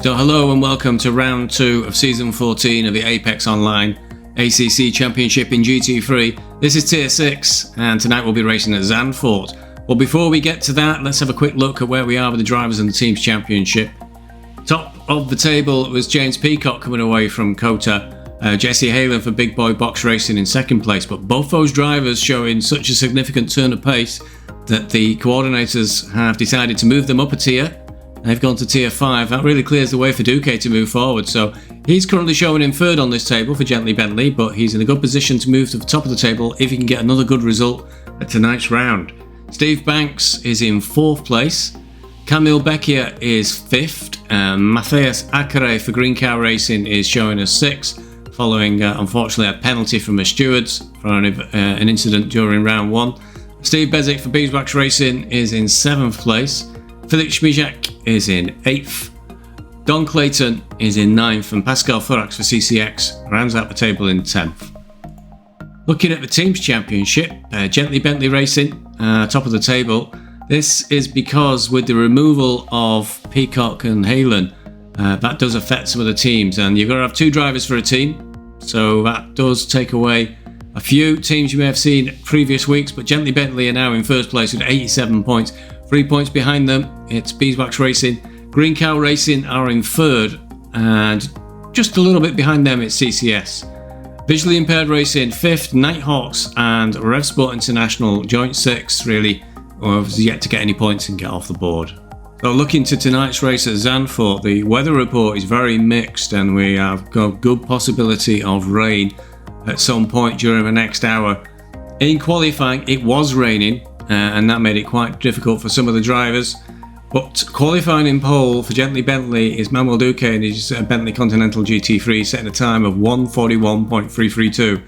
So hello and welcome to round 2 of season 14 of the Apex Online ACC Championship in GT3. This is tier 6 and tonight we'll be racing at Zandvoort. Well, before we get to that, let's have a quick look at where we are with the drivers and the teams championship. Top of the table was James Peacock coming away from Kota, Jesse Halen for Big Boy Box Racing in second place, but both those drivers showing such a significant turn of pace that the coordinators have decided to move them up a tier. They've gone to tier 5. That really clears the way for Duque to move forward. So he's currently showing in third on this table for Gently Bentley, but he's in a good position to move to the top of the table if he can get another good result at tonight's round. Steve Banks is in 4th place. Camille Becchia is 5th. Matthias Acare for Green Cow Racing is showing as 6th, following unfortunately a penalty from the stewards for an incident during round 1. Steve Bezic for Beeswax Racing is in 7th place. Philip Schmijak is in 8th. Don Clayton is in 9th, and Pascal Furax for CCX rounds out the table in 10th. Looking at the teams championship, Gently Bentley Racing, top of the table. This is because with the removal of Peacock and Halen, that does affect some of the teams, and you've got to have 2 drivers for a team, so that does take away a few teams you may have seen previous weeks, but Gently Bentley are now in first place with 87 points. 3 points behind them, it's Beeswax Racing. Green Cow Racing are in 3rd, and just a little bit behind them it's CCS. Visually Impaired Racing 5th, Nighthawks and Rev Sport International joint 6th, really, or has yet to get any points and get off the board. So looking to tonight's race at Zandvoort, the weather report is very mixed and we have got good possibility of rain at some point during the next hour. In qualifying it was raining, and that made it quite difficult for some of the drivers, but qualifying in pole for Gently Bentley is Manuel Duque and his Bentley Continental GT3 setting a time of 1:41.332.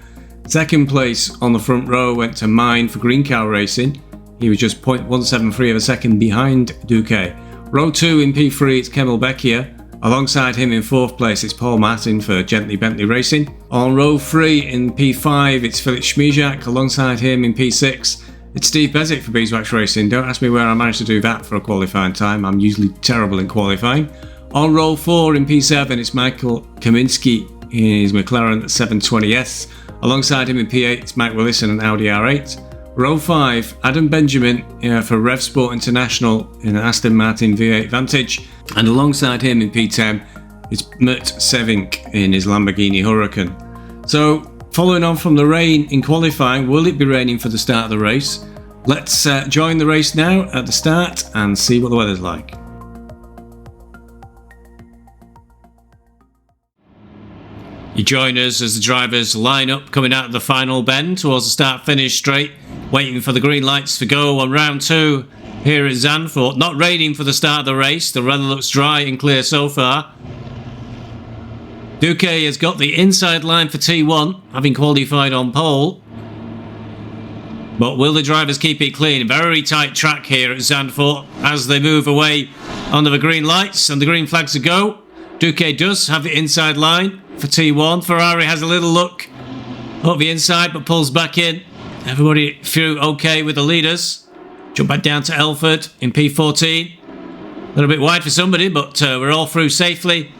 Second place on the front row went to Mine for Green Cow Racing. He was just 0.173 of a second behind Duque. Row 2 in P3 it's Camille Becchia. Alongside him in 4th place it's Paul Martin for Gently Bentley Racing. On row 3 in P5 it's Philip Schmijak. Alongside him in P6 it's Steve Bezic for Beeswax Racing. Don't ask me where I managed to do that for a qualifying time. I'm usually terrible in qualifying. On row 4 in P7 it's Michael Kaminski in his McLaren 720S. Alongside him in P8 it's Mike Willis in an Audi R8. Row 5 Adam Benjamin for Rev Sport International in an Aston Martin V8 Vantage. And alongside him in P10 it's Mert Sevink in his Lamborghini Huracan. So following on from the rain in qualifying, will it be raining for the start of the race? Let's join the race now at the start and see what the weather's like. You join us as the drivers line up coming out of the final bend towards the start-finish straight, waiting for the green lights to go on round 2 here at Zandvoort. Not raining for the start of the race, the weather looks dry and clear so far. Duque has got the inside line for T1, having qualified on pole. But will the drivers keep it clean? Very tight track here at Zandvoort as they move away under the green lights and the green flags to go. Duque does have the inside line for T1. Ferrari has a little look up the inside but pulls back in. Everybody through okay with the leaders. Jump back down to Elford in P14. A little bit wide for somebody, but we're all through safely.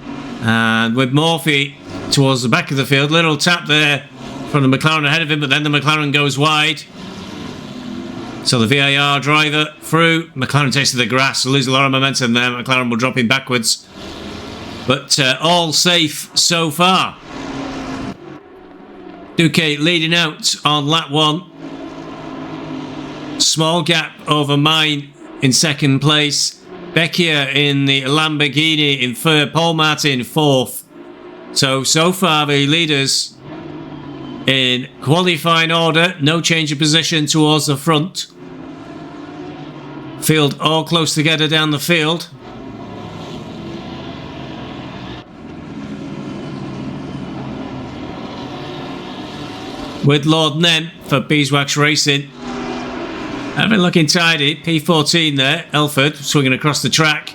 And with Morphy towards the back of the field, little tap there from the McLaren ahead of him, but then the McLaren goes wide. So the VAR driver through, McLaren takes to the grass, lose a lot of momentum there, McLaren will drop him backwards. But all safe so far. Duque leading out on lap 1. Small gap over Mine in second place. Becchia in the Lamborghini in 3rd, Paul Martin 4th. So far the leaders in qualifying order, no change of position towards the front. Field all close together down the field. With Lord Nem for Beeswax Racing. Having looking tidy, P14 there, Elford swinging across the track.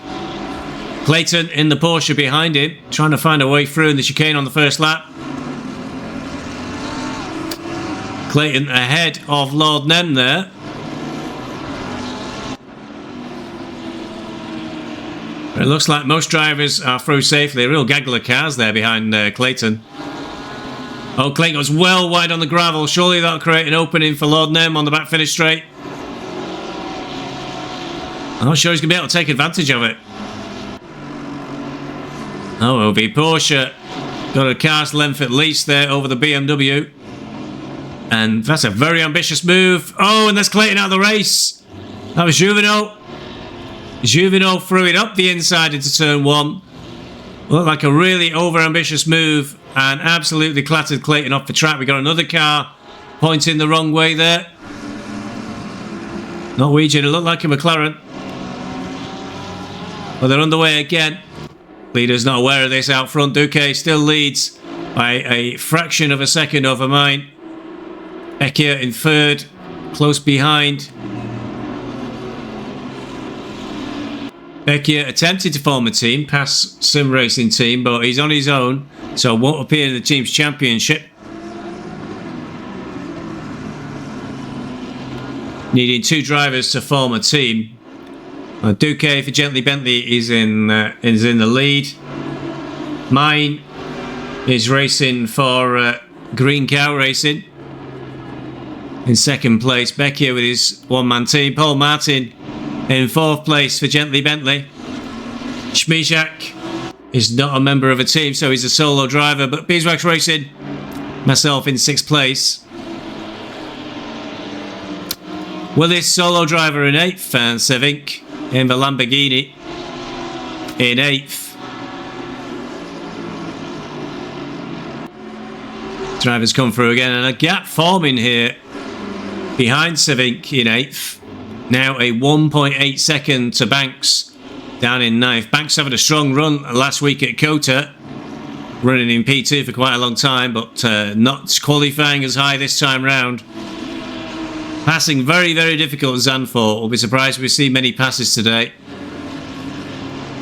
Clayton in the Porsche behind him, trying to find a way through in the chicane on the first lap. Clayton ahead of Lord Nem there. It looks like most drivers are through safely. A real gaggle of cars there behind Clayton. Oh, Clayton goes well wide on the gravel. Surely that'll create an opening for Lord Nem on the back finish straight. I'm not sure he's going to be able to take advantage of it. Oh, it'll be Porsche. Got a car's length at least there over the BMW. And that's a very ambitious move. Oh, and there's Clayton out of the race. That was Juvenal. Juvenal threw it up the inside into turn 1. Looked like a really over-ambitious move and absolutely clattered Clayton off the track. We got another car pointing the wrong way there. Norwegian, it looked like a McLaren. Well, they're underway again. Leader's not aware of this out front. Duque still leads by a fraction of a second over mine. Ekia in third, close behind. Ekia attempted to form a team, past Sim Racing team, but he's on his own, so won't appear in the team's championship. Needing 2 drivers to form a team. Duque for Gently Bentley is in the lead. Mine is racing for Green Cow Racing. In second place, Beckier with his one-man team. Paul Martin in 4th place for Gently Bentley. Schmijak is not a member of a team, so he's a solo driver. But Beeswax Racing, myself in 6th place. Willis, solo driver in 8th, and Sevink in the Lamborghini in 8th. Drivers come through again, and a gap forming here behind Sevink in 8th. Now a 1.8 second to Banks down in 9th. Banks having a strong run last week at Kota, running in P2 for quite a long time, but not qualifying as high this time round. Passing very, very difficult at Zandvoort. We'll be surprised if we see many passes today.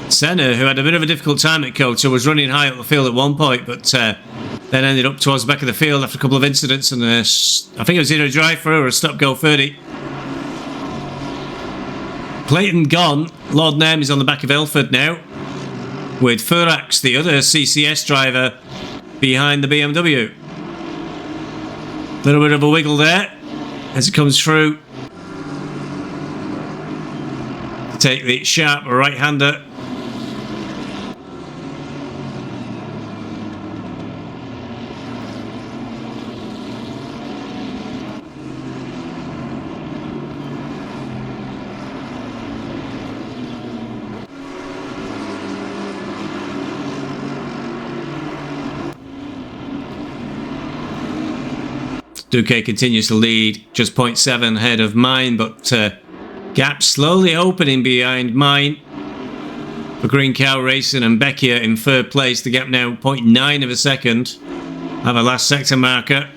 Senna, who had a bit of a difficult time at Kota, was running high up the field at one point, but then ended up towards the back of the field after a couple of incidents, and I think it was either a drive-through or a stop-go 30. Clayton gone. Lord Nem is on the back of Elford now, with Furax, the other CCS driver, behind the BMW. Little bit of a wiggle there as it comes through. Take the sharp right-hander. Duque continues to lead, just 0.7 ahead of Mine, but gap slowly opening behind Mine for Green Cow Racing and Beckier in 3rd place. The gap now 0.9 of a second at the last sector marker.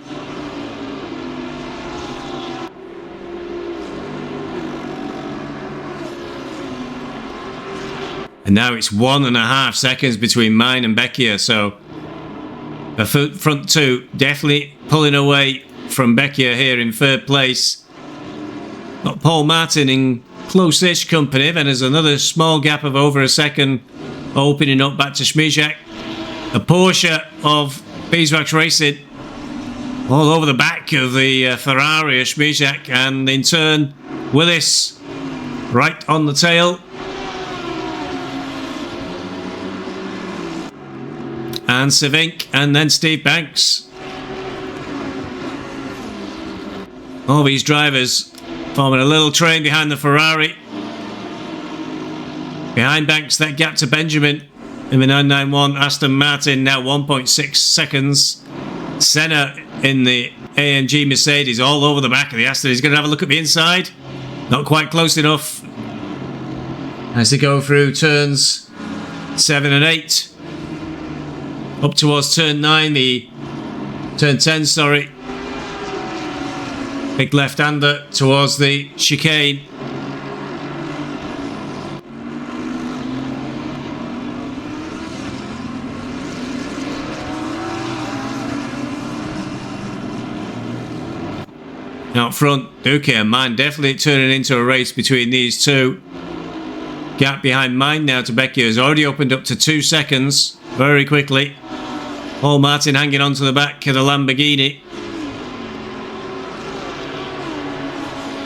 And now it's 1.5 seconds between Mine and Beckier, so the front 2 definitely pulling away from Beckier here in 3rd place. Got Paul Martin in close-ish company. Then there's another small gap of over a second opening up back to Schmijak. A Porsche of Beeswax Racing all over the back of the Ferrari of Schmijak, and in turn Willis right on the tail. And Sevink, and then Steve Banks. All these drivers forming a little train behind the Ferrari. Behind Banks, that gap to Benjamin in the 991. Aston Martin now 1.6 seconds. Senna in the AMG Mercedes all over the back of the Aston. He's going to have a look at the inside. Not quite close enough. As they go through turns 7 and 8. Up towards turn 9, turn 10, sorry. Big left-hander towards the chicane. Out front, Duque and Mine definitely turning into a race between these two. Gap behind mine now to Becchia has already opened up to 2 seconds very quickly. Paul Martin hanging on to the back of the Lamborghini.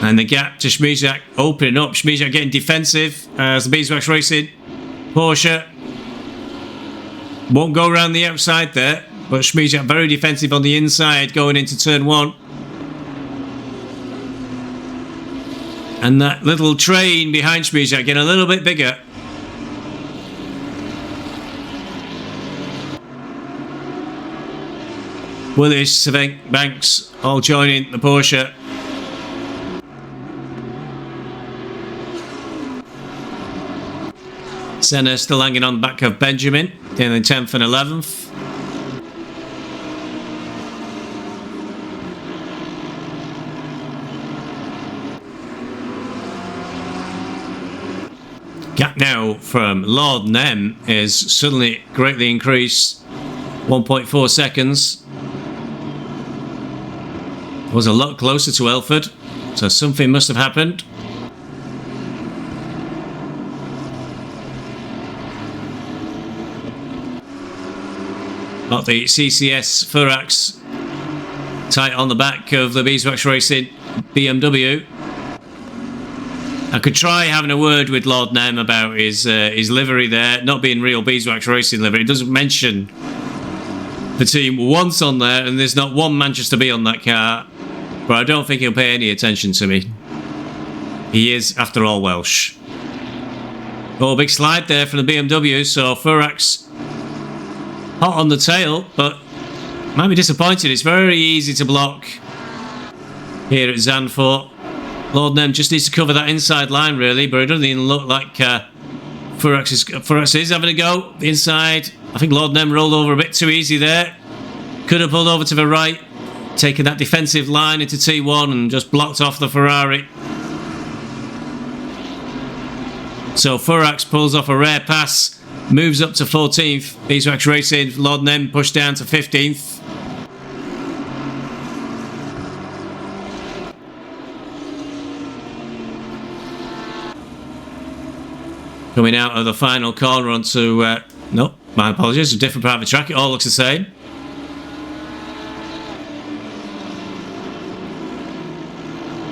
And the gap to Schmizak opening up. Schmizak getting defensive as the Beeswax Racing Porsche won't go around the outside there, but Schmizak very defensive on the inside going into turn 1. And that little train behind Schmizak getting a little bit bigger. Willis, Banks all joining the Porsche. Senna still hanging on the back of Benjamin in the 10th and 11th. Gap now from Lord Nem is suddenly greatly increased. 1.4 seconds. Was a lot closer to Elford, so something must have happened. Got the CCS Furax tight on the back of the Beeswax Racing BMW. I could try having a word with Lord Nem about his livery there, not being real Beeswax Racing livery. It doesn't mention the team once on there, and there's not one Manchester B on that car. But I don't think he'll pay any attention to me. He is, after all, Welsh. Oh, big slide there from the BMW, so Furax hot on the tail, but might be disappointed. It's very easy to block here at Zandvoort. Lord Nem just needs to cover that inside line, really, but it doesn't even look like Furax is having a go. The inside, I think Lord Nem rolled over a bit too easy there. Could have pulled over to the right, taken that defensive line into T1 and just blocked off the Ferrari. So Furax pulls off a rare pass, moves up to 14th. Beeswax Racing, Lord Nem pushed down to 15th. Coming out of the final corner onto... no, my apologies, a different part of the track. It all looks the same.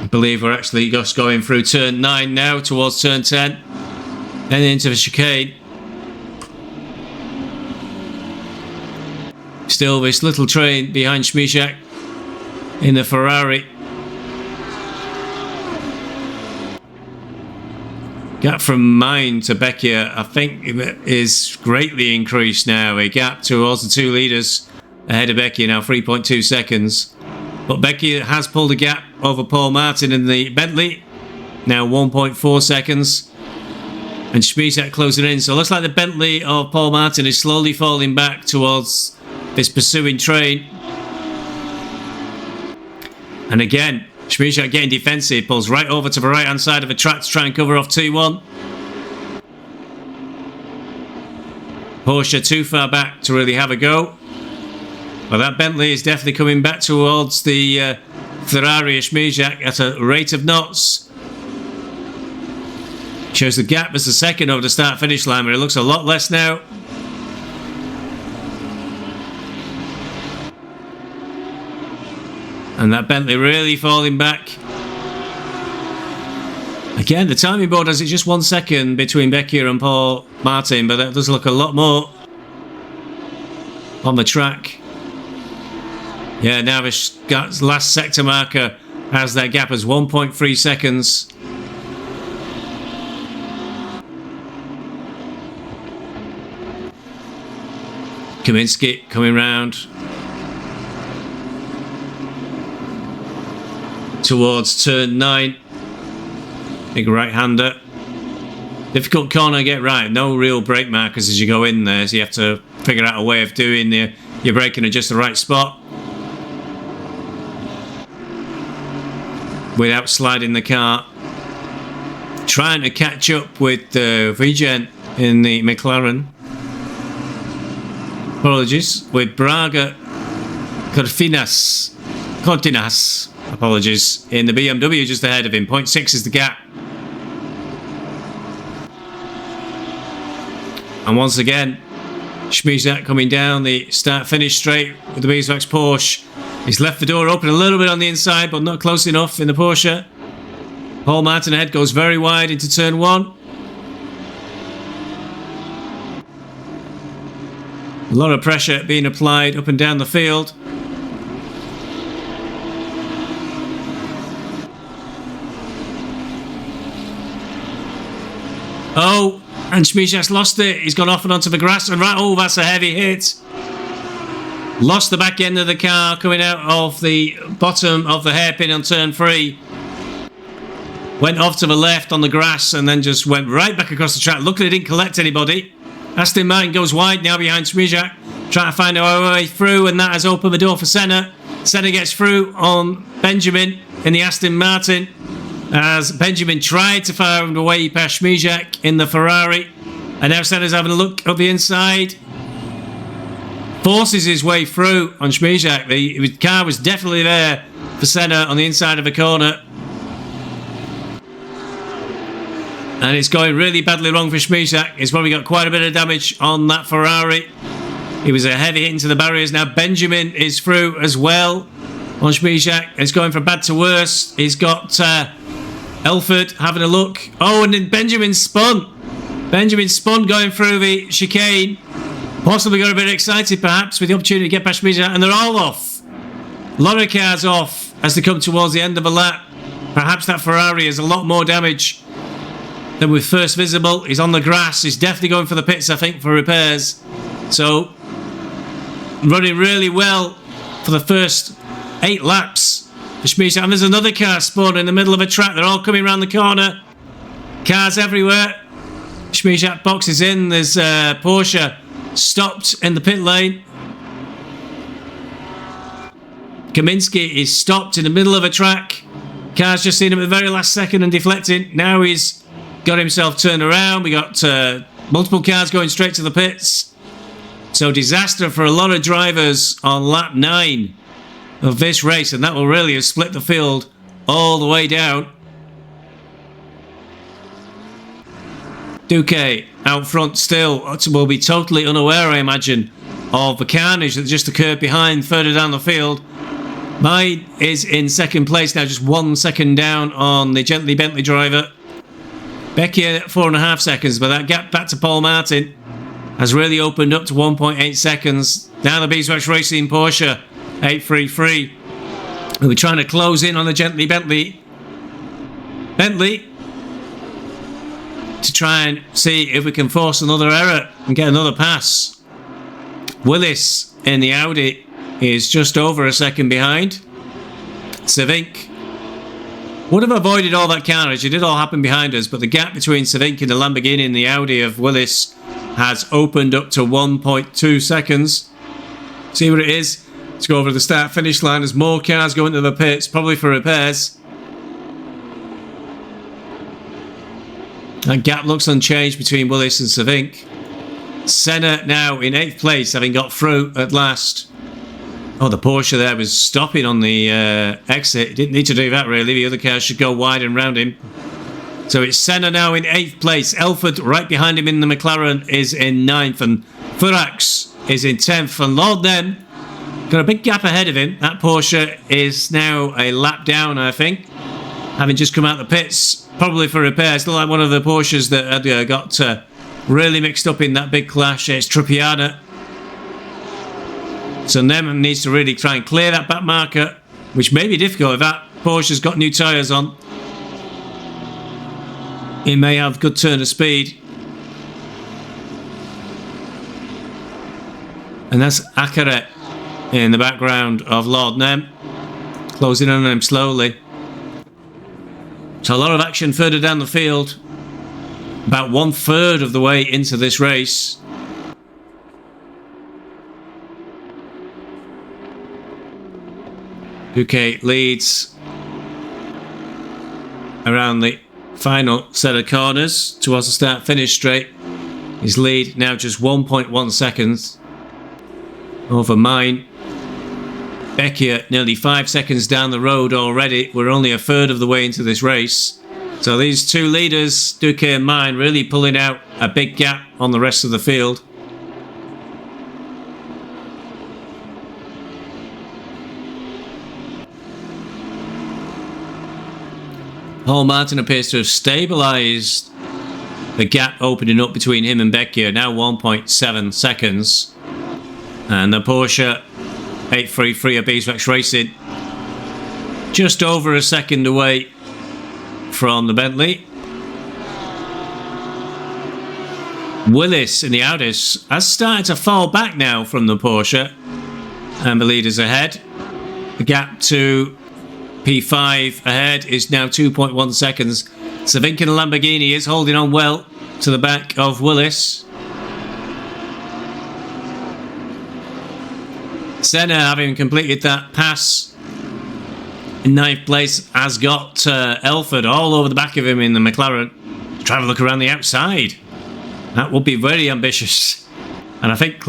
I believe we're actually just going through turn 9 now towards turn 10. Then into the chicane. Still this little train behind Schmizak in the Ferrari. Gap from mine to Becchia, I think, is greatly increased now. A gap towards the 2 leaders ahead of Becchia now, 3.2 seconds. But Becchia has pulled a gap over Paul Martin in the Bentley, now 1.4 seconds. And Schmizak closing in. So it looks like the Bentley of Paul Martin is slowly falling back towards this pursuing train. And again, Schmizak getting defensive, pulls right over to the right hand side of the track to try and cover off T1. Porsche too far back to really have a go. Well, that Bentley is definitely coming back towards the Ferrari of Schmizak at a rate of knots. Shows the gap as the second over the start-finish line, but it looks a lot less now. And that Bentley really falling back. Again, the timing board has it just 1 second between Becchia and Paul Martin, but that does look a lot more on the track. Yeah, now the last sector marker has that gap as 1.3 seconds. Kaminsky coming round towards turn 9. Big right-hander. Difficult corner to get right. No real brake markers as you go in there, so you have to figure out a way of doing your braking at just the right spot without sliding the car. Trying to catch up with Vigen in the McLaren. Apologies. With Braga Cortinas, apologies, in the BMW just ahead of him. 0.6 is the gap. And once again, Schmizak coming down the start-finish straight with the Beeswax Porsche. He's left the door open a little bit on the inside, but not close enough in the Porsche. Paul Martin ahead goes very wide into turn 1. A lot of pressure being applied up and down the field. Oh, and Schmizak's lost it. He's gone off and onto the grass. And right, oh, that's a heavy hit. Lost the back end of the car coming out of the bottom of the hairpin on turn 3. Went off to the left on the grass and then just went right back across the track. Luckily, didn't collect anybody. Aston Martin goes wide now behind Schmizak, trying to find a way through, and that has opened the door for Senna. Senna gets through on Benjamin in the Aston Martin, as Benjamin tried to find a way past Schmizak in the Ferrari. And now Senna's having a look up the inside. Forces his way through on Schmizak. The car was definitely there for Senna on the inside of the corner. And it's going really badly wrong for Schmizak. He's probably got quite a bit of damage on that Ferrari. He was a heavy hit into the barriers. Now Benjamin is through as well on Schmizak. It's going from bad to worse. He's got Elford having a look. Oh, and then Benjamin spun. Benjamin spun going through the chicane. Possibly got a bit excited perhaps with the opportunity to get past Schmizak. And they're all off. A lot of cars off as they come towards the end of a lap. Perhaps that Ferrari has a lot more damage than was first visible. He's on the grass. He's definitely going for the pits, I think, for repairs. So, running really well for the first 8 laps for Schmizak. And there's another car spun in the middle of a track. They're all coming around the corner. Cars everywhere. Schmizak boxes in. There's Porsche stopped in the pit lane. Kaminski is stopped in the middle of a track. Car's just seen him at the very last second and deflecting. Now he's got himself turned around. We got multiple cars going straight to the pits. So disaster for a lot of drivers on lap 9 of this race, and that will really have split the field all the way down. Duque out front still will be totally unaware, I imagine, of the carnage that just occurred behind further down the field. Mine is in second place now, just 1 second down on the Gently Bentley driver. Becky at 4.5 seconds, but that gap back to Paul Martin has really opened up to 1.8 seconds. Now the Beeswax Racing Porsche 833, who are trying to close in on the Gently Bentley to try and see if we can force another error and get another pass. Willis in the Audi is just over a second behind. Savink would have avoided all that carnage. It did all happen behind us, but the gap between Savink and the Lamborghini and the Audi of Willis has opened up to 1.2 seconds. See what it is? Let's go over to the start-finish line as more cars go into the pits, probably for repairs. That gap looks unchanged between Willis and Savink. Senna now in 8th place, having got through at last. Oh, the Porsche there was stopping on the exit. He didn't need to do that, really. The other cars should go wide and round him. So it's Senna now in 8th place. Elford right behind him in the McLaren is in 9th. And Furax is in 10th. And Lord Nem got a big gap ahead of him. That Porsche is now a lap down, I think. Having just come out the pits, probably for repairs. Still like one of the Porsches that had got really mixed up in that big clash. It's Truppiana. So Nem needs to really try and clear that back marker, which may be difficult if that Porsche's got new tyres on. He may have good turn of speed. And that's Akaret in the background of Lord Nem, closing in on him slowly. So a lot of action further down the field. About 1/3 of the way into this race. Duque leads around the final set of corners towards the start-finish straight. His lead now just 1.1 seconds over mine. Becchia nearly 5 seconds down the road already. We're only 1/3 of the way into this race. So these two leaders, Duque and Mine, really pulling out a big gap on the rest of the field. Paul Martin appears to have stabilised the gap opening up between him and Becchio, now 1.7 seconds. And the Porsche 833 of Beeswax Racing just over a second away from the Bentley. Willis in the Audis has started to fall back now from the Porsche, and the leaders ahead. The gap to P5 ahead is now 2.1 seconds. Savinkin Lamborghini is holding on well to the back of Willis. Senna, having completed that pass in 9th place, has got Elford all over the back of him in the McLaren. Try to look around the outside. That would be very ambitious. And I think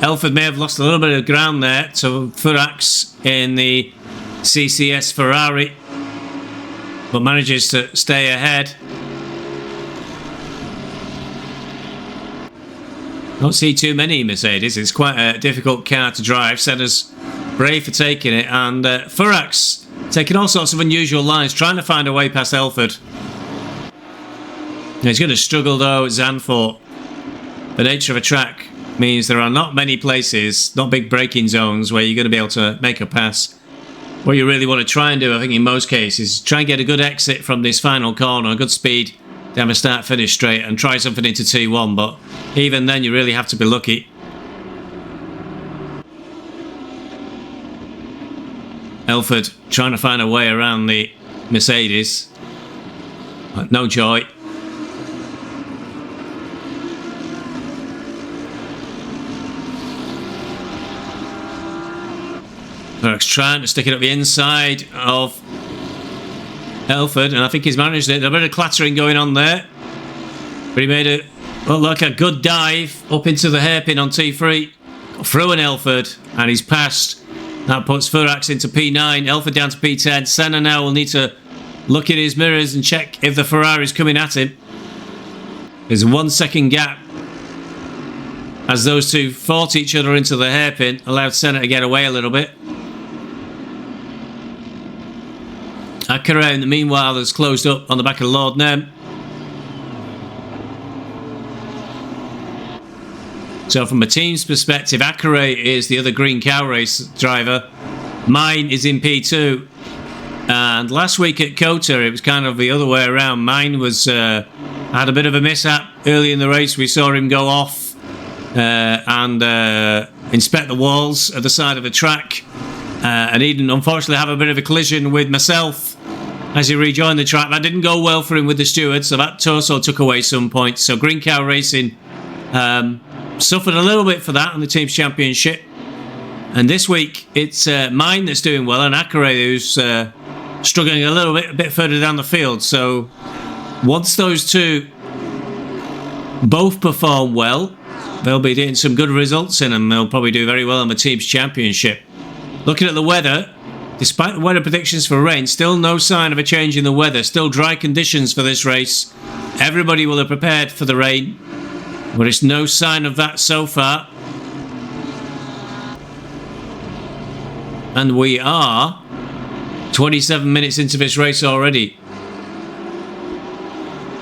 Elford may have lost a little bit of ground there to Furax in the CCS Ferrari, but manages to stay ahead. Don't see too many Mercedes. It's quite a difficult car to drive. Senna's brave for taking it, and Furax taking all sorts of unusual lines, trying to find a way past Elford. He's going to struggle though at Zandvoort. The nature of a track means there are not many places, not big braking zones, where you're going to be able to make a pass. What you really want to try and do, I think in most cases, is try and get a good exit from this final corner, a good speed down a start-finish straight, and try something into T1, but even then you really have to be lucky. Elford trying to find a way around the Mercedes, but no joy. Burke's trying to stick it up the inside of Elford, and I think he's managed it. A bit of clattering going on there, but he made it look like a good dive up into the hairpin on T3. Got through an Elford, and he's passed. That puts Furax into P9, Elford down to P10. Senna now will need to look in his mirrors and check if the Ferrari's coming at him. There's a 1 second gap as those two fought each other into the hairpin, allowed Senna to get away a little bit. Acura, in the meanwhile, has closed up on the back of Lord Nem. So from a team's perspective, Acura is the other Green Cow Race driver. Mine is in P2. And last week at Kota, it was kind of the other way around. Mine was had a bit of a mishap early in the race. We saw him go off and inspect the walls at the side of the track. And he didn't, unfortunately, have a bit of a collision with myself as he rejoined the track. That didn't go well for him with the steward, so that also took away some points. So Green Cow Racing suffered a little bit for that on the team's championship. And this week, it's Mine that's doing well, and Acura who's struggling a bit further down the field. So once those two both perform well, they'll be getting some good results in, and they'll probably do very well on the team's championship. Looking at the weather, despite the weather predictions for rain, still no sign of a change in the weather. Still dry conditions for this race. Everybody will have prepared for the rain, but it's no sign of that so far. And we are 27 minutes into this race already.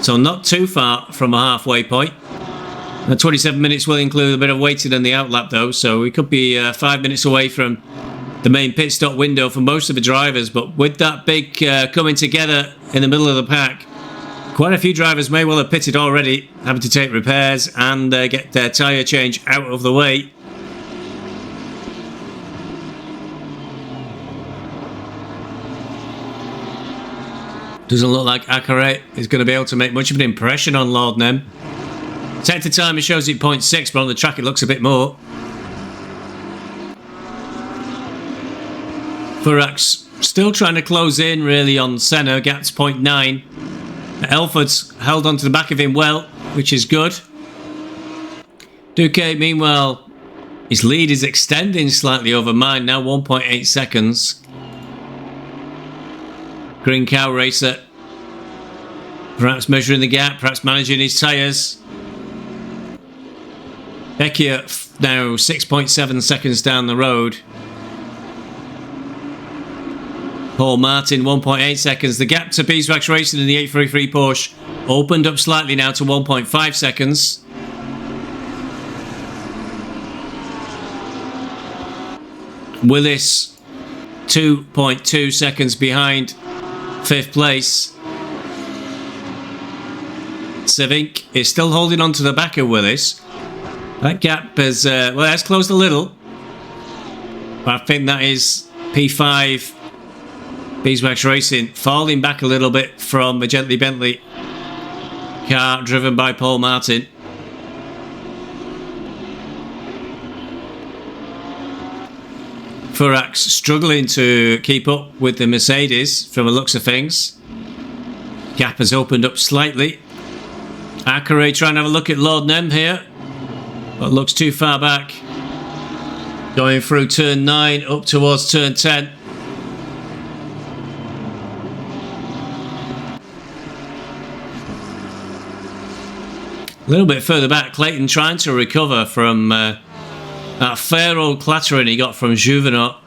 So not too far from a halfway point. The 27 minutes will include a bit of waiting in the outlap though, so we could be 5 minutes away from the main pit stop window for most of the drivers. But with that big coming together in the middle of the pack, quite a few drivers may well have pitted already, having to take repairs and get their tyre change out of the way. Doesn't look like Acura is going to be able to make much of an impression on Lord Nem. Technical time, it shows it 0.6, but on the track it looks a bit more. Furax still trying to close in really on Senna, gap's 0.9. Elford's held onto the back of him well, which is good. Duque, meanwhile, his lead is extending slightly over Mine, now 1.8 seconds. Green Cow Racer Perhaps measuring the gap, perhaps managing his tyres. Vecchia now 6.7 seconds down the road. Paul Martin 1.8 seconds. The gap to Beeswax Racing in the 833 Porsche opened up slightly now to 1.5 seconds. Willis 2.2 seconds behind 5th place. Sevink is still holding on to the back of Willis. That gap has, has closed a little. But I think that is P5 Beeswax Racing falling back a little bit from a Gently Bentley car driven by Paul Martin. Furax struggling to keep up with the Mercedes from the looks of things. Gap has opened up slightly. Akare trying to have a look at Lord Nem here, but looks too far back. Going through turn 9 up towards turn 10. A little bit further back, Clayton trying to recover from that fair old clattering he got from Juvenot,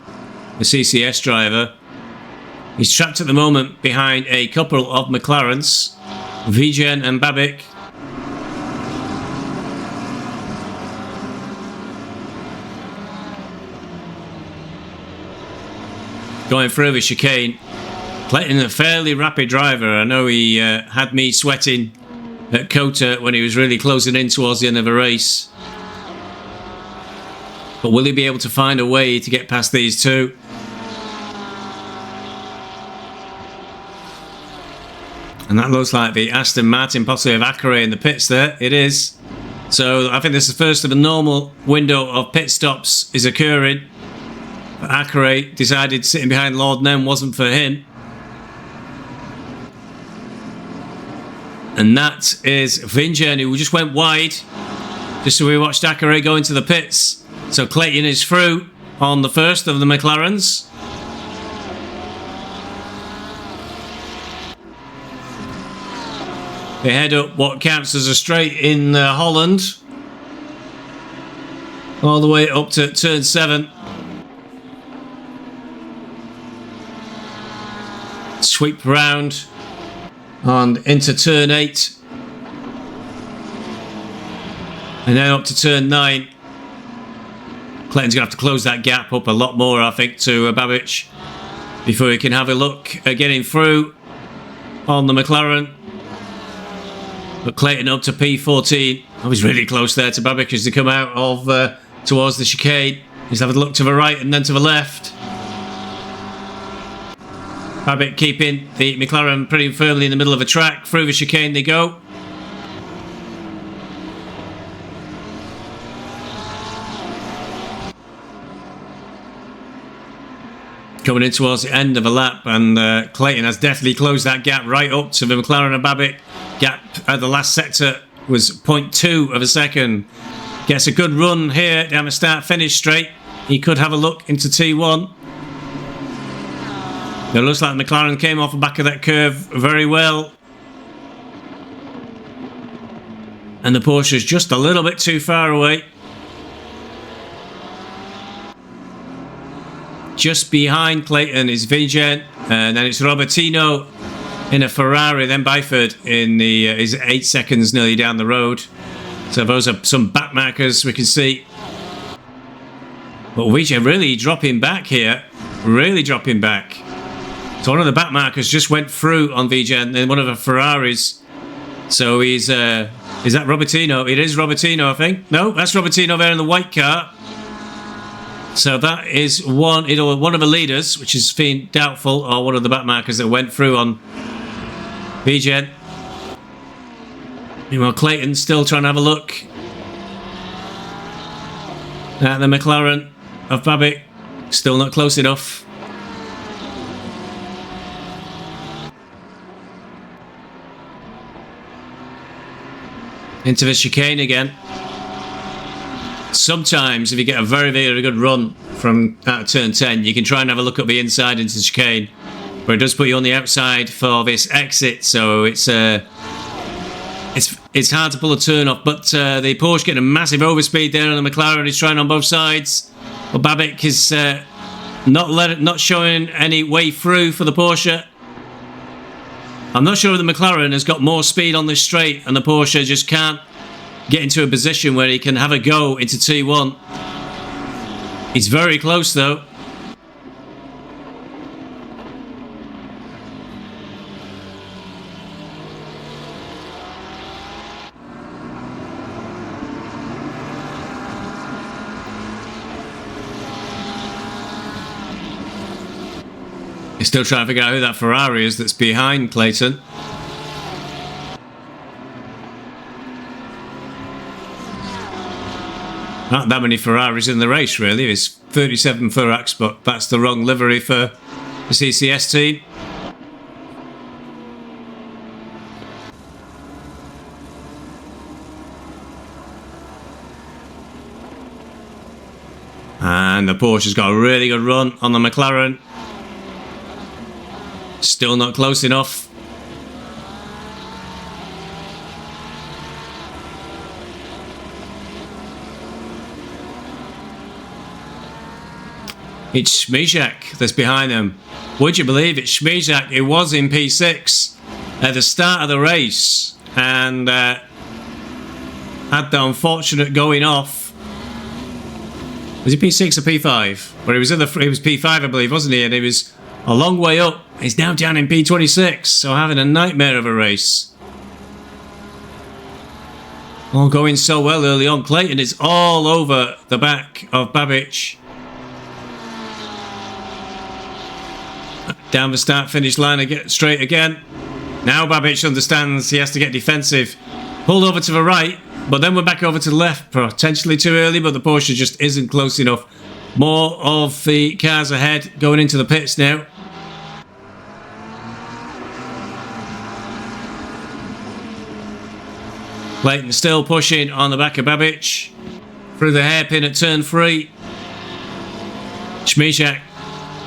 the CCS driver. He's trapped at the moment behind a couple of McLarens, Vigen and Babic. Going through the chicane. Clayton, a fairly rapid driver. I know he had me sweating at Kota when he was really closing in towards the end of the race. But will he be able to find a way to get past these two? And that looks like the Aston Martin possibly of Akare in the pits there. It is. So I think this is the first of a normal window of pit stops is occurring. But Akare decided sitting behind Lord Nem wasn't for him. And that is Vingen, who just went wide. Just so we watched Akare go into the pits. So Clayton is through on the first of the McLarens. They head up what counts as a straight in Holland. All the way up to turn 7. Sweep round and into turn 8. And then up to turn 9. Clayton's going to have to close that gap up a lot more, I think, to Babic before he can have a look at getting through on the McLaren. But Clayton up to P14. I was really close there to Babic as they come out of towards the chicane. He's having a look to the right and then to the left. Babic keeping the McLaren pretty firmly in the middle of the track. Through the chicane they go. Coming in towards the end of a lap, and Clayton has definitely closed that gap right up to the McLaren and Babic. Gap at the last sector was 0.2 of a second. Gets a good run here down the start-finish straight. He could have a look into T1. It looks like McLaren came off the back of that curve very well. And the Porsche is just a little bit too far away. Just behind Clayton is Vigen, and then it's Robertino in a Ferrari, then Byford in the is 8 seconds nearly down the road. So those are some back markers we can see. But Vigen really dropping back here, really dropping back. So one of the back markers just went through on Vigen in one of the Ferraris. So he's is that Robertino? It is Robertino, I think. No, that's Robertino there in the white car. So that is one of the leaders, which is been doubtful, or one of the back markers that went through on Vigen. Meanwhile, Clayton still trying to have a look at the McLaren of Babic. Still not close enough. Into the chicane again. Sometimes if you get a very, very good run from out of turn 10, you can try and have a look at the inside into the chicane. But it does put you on the outside for this exit, so it's hard to pull a turn off. But the Porsche getting a massive overspeed there, and the McLaren is trying on both sides. But Babic is not showing any way through for the Porsche. I'm not sure if the McLaren has got more speed on this straight, and the Porsche just can't get into a position where he can have a go into T1. He's very close though. He's still trying to figure out who that Ferrari is that's behind Clayton. Not that many Ferraris in the race, really. There's 37 Ferrax, but that's the wrong livery for the CCS team. And the Porsche's got a really good run on the McLaren. Still not close enough. It's Smizak that's behind them. Would you believe it? Smizak, it was in P6 at the start of the race and had the unfortunate going off. Was it P6 or P5? But it was P5, I believe, wasn't he? And he was a long way up. He's now down in P26, so having a nightmare of a race. All going so well early on. Clayton is all over the back of Babic. Down the start-finish line, get straight again. Now Babic understands he has to get defensive. Pulled over to the right, but then we're back over to the left. Potentially too early, but the Porsche just isn't close enough. More of the cars ahead going into the pits now. Clayton still pushing on the back of Babic. Through the hairpin at turn 3. Smizak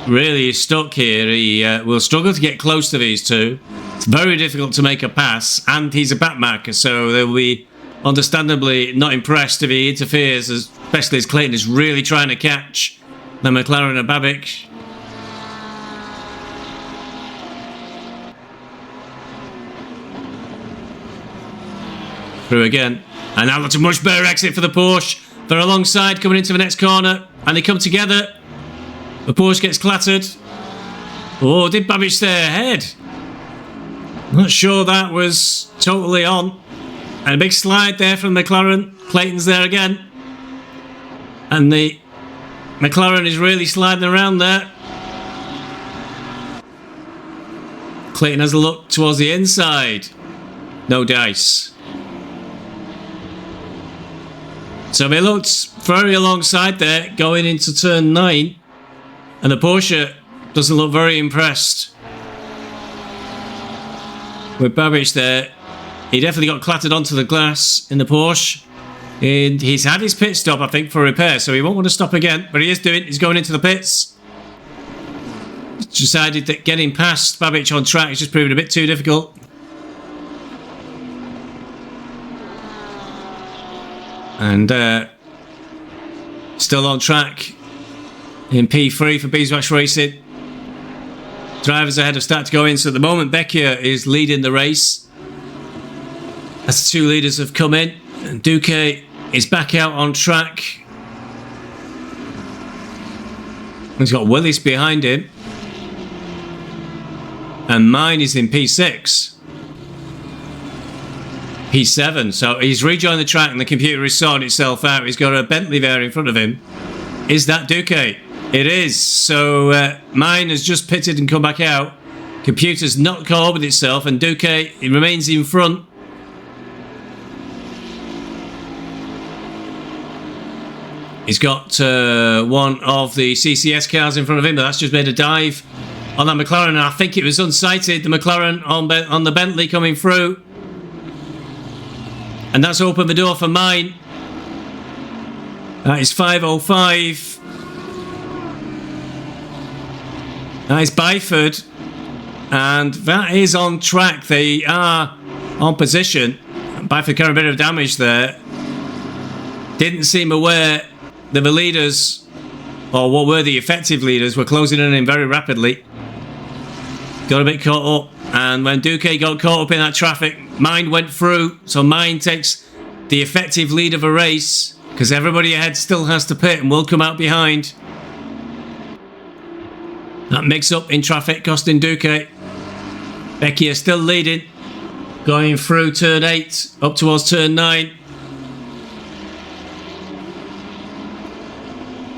really is stuck here. He will struggle to get close to these two. It's very difficult to make a pass, and he's a backmarker, so they'll be understandably not impressed if he interferes, especially as Clayton is really trying to catch the McLaren and Babic. Through again, and now that's a much better exit for the Porsche. They're alongside coming into the next corner, and they come together. The Porsche gets clattered. Oh, did Babic stay ahead? Not sure that was totally on. And a big slide there from McLaren. Clayton's there again. And the McLaren is really sliding around there. Clayton has a look towards the inside. No dice. So they looked very alongside there going into turn 9. And the Porsche doesn't look very impressed with Babic there. He definitely got clattered onto the glass in the Porsche. And he's had his pit stop, I think, for repair, so he won't want to stop again. But he is doing. He's going into the pits. He's decided that getting past Babic on track is just proving a bit too difficult. And still on track in P3 for Beeswax Racing. Drivers ahead have started to go in, so at the moment Becchia is leading the race as the two leaders have come in, and Duque is back out on track. He's got Willis behind him, and mine is in P6. P7, so he's rejoined the track and the computer has sorted itself out. He's got a Bentley there in front of him. Is that Duque? It is. So mine has just pitted and come back out. Computer's not caught up with itself, and Duque, he remains in front. He's got one of the CCS cars in front of him, but that's just made a dive on that McLaren, and I think it was unsighted, the McLaren on the Bentley coming through. And that's opened the door for mine. That is 5:05. That is Byford. And that is on track. They are on position. Bifurcating a bit of damage there. Didn't seem aware that the leaders, or what were the effective leaders, were closing in very rapidly. Got a bit caught up. And when Duque got caught up in that traffic, Mind went through. So Mind takes the effective lead of a race, because everybody ahead still has to pit and will come out behind. That mix-up in traffic costing Duque. Becchia still leading. Going through turn 8, up towards turn 9.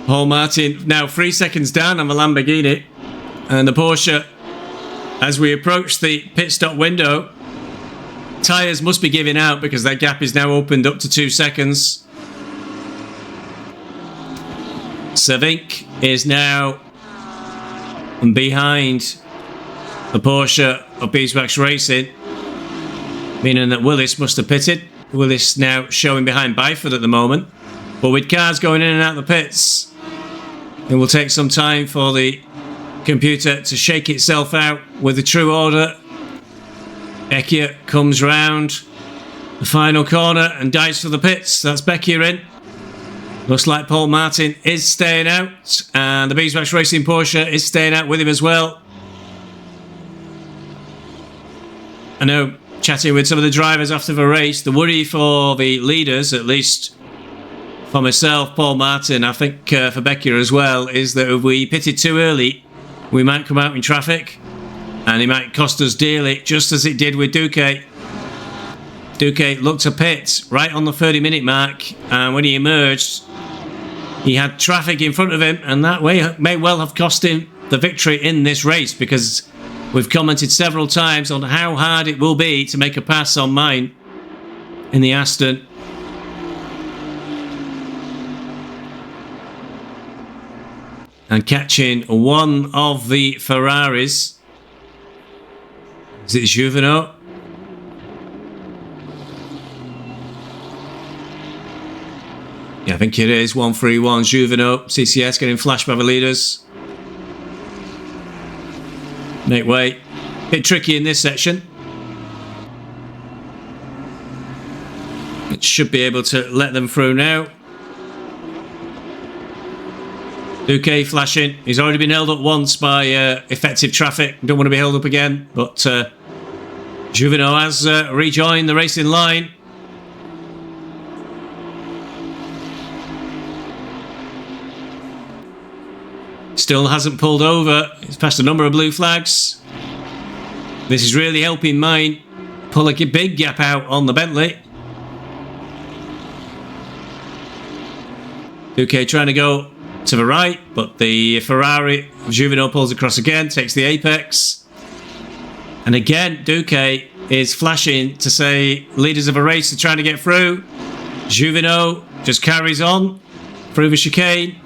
Paul Martin now 3 seconds down on the Lamborghini. And the Porsche, as we approach the pit stop window, tyres must be giving out because that gap is now opened up to 2 seconds. Cervink is now behind the Porsche of Beeswax Racing, meaning that Willis must have pitted. Willis now showing behind Byford at the moment, but with cars going in and out of the pits, it will take some time for the computer to shake itself out with the true order. Becchia comes round the final corner and dives for the pits. That's Becchia in. Looks like Paul Martin is staying out, and the Beeswax Racing Porsche is staying out with him as well. I know, chatting with some of the drivers after the race, the worry for the leaders, at least for myself, Paul Martin, I think for Becchia as well, is that if we pitted too early, we might come out in traffic and it might cost us dearly, just as it did with Duque. Duque looked to pit right on the 30-minute mark, and when he emerged, he had traffic in front of him, and that may well have cost him the victory in this race, because we've commented several times on how hard it will be to make a pass on mine in the Aston. And catching one of the Ferraris. Is it Juvenot? Yeah, I think it is. 131 Juvenot. CCS getting flashed by the leaders. Make way. Bit tricky in this section. It should be able to let them through now. Duque flashing. He's already been held up once by effective traffic. Don't want to be held up again. But Juvenot has rejoined the racing line. Still hasn't pulled over. He's passed a number of blue flags. This is really helping mine pull a big gap out on the Bentley. Duque trying to go to the right, but the Ferrari Juvenot pulls across again, takes the apex. And again, Duque is flashing to say leaders of a race are trying to get through. Juvenot just carries on through the chicane.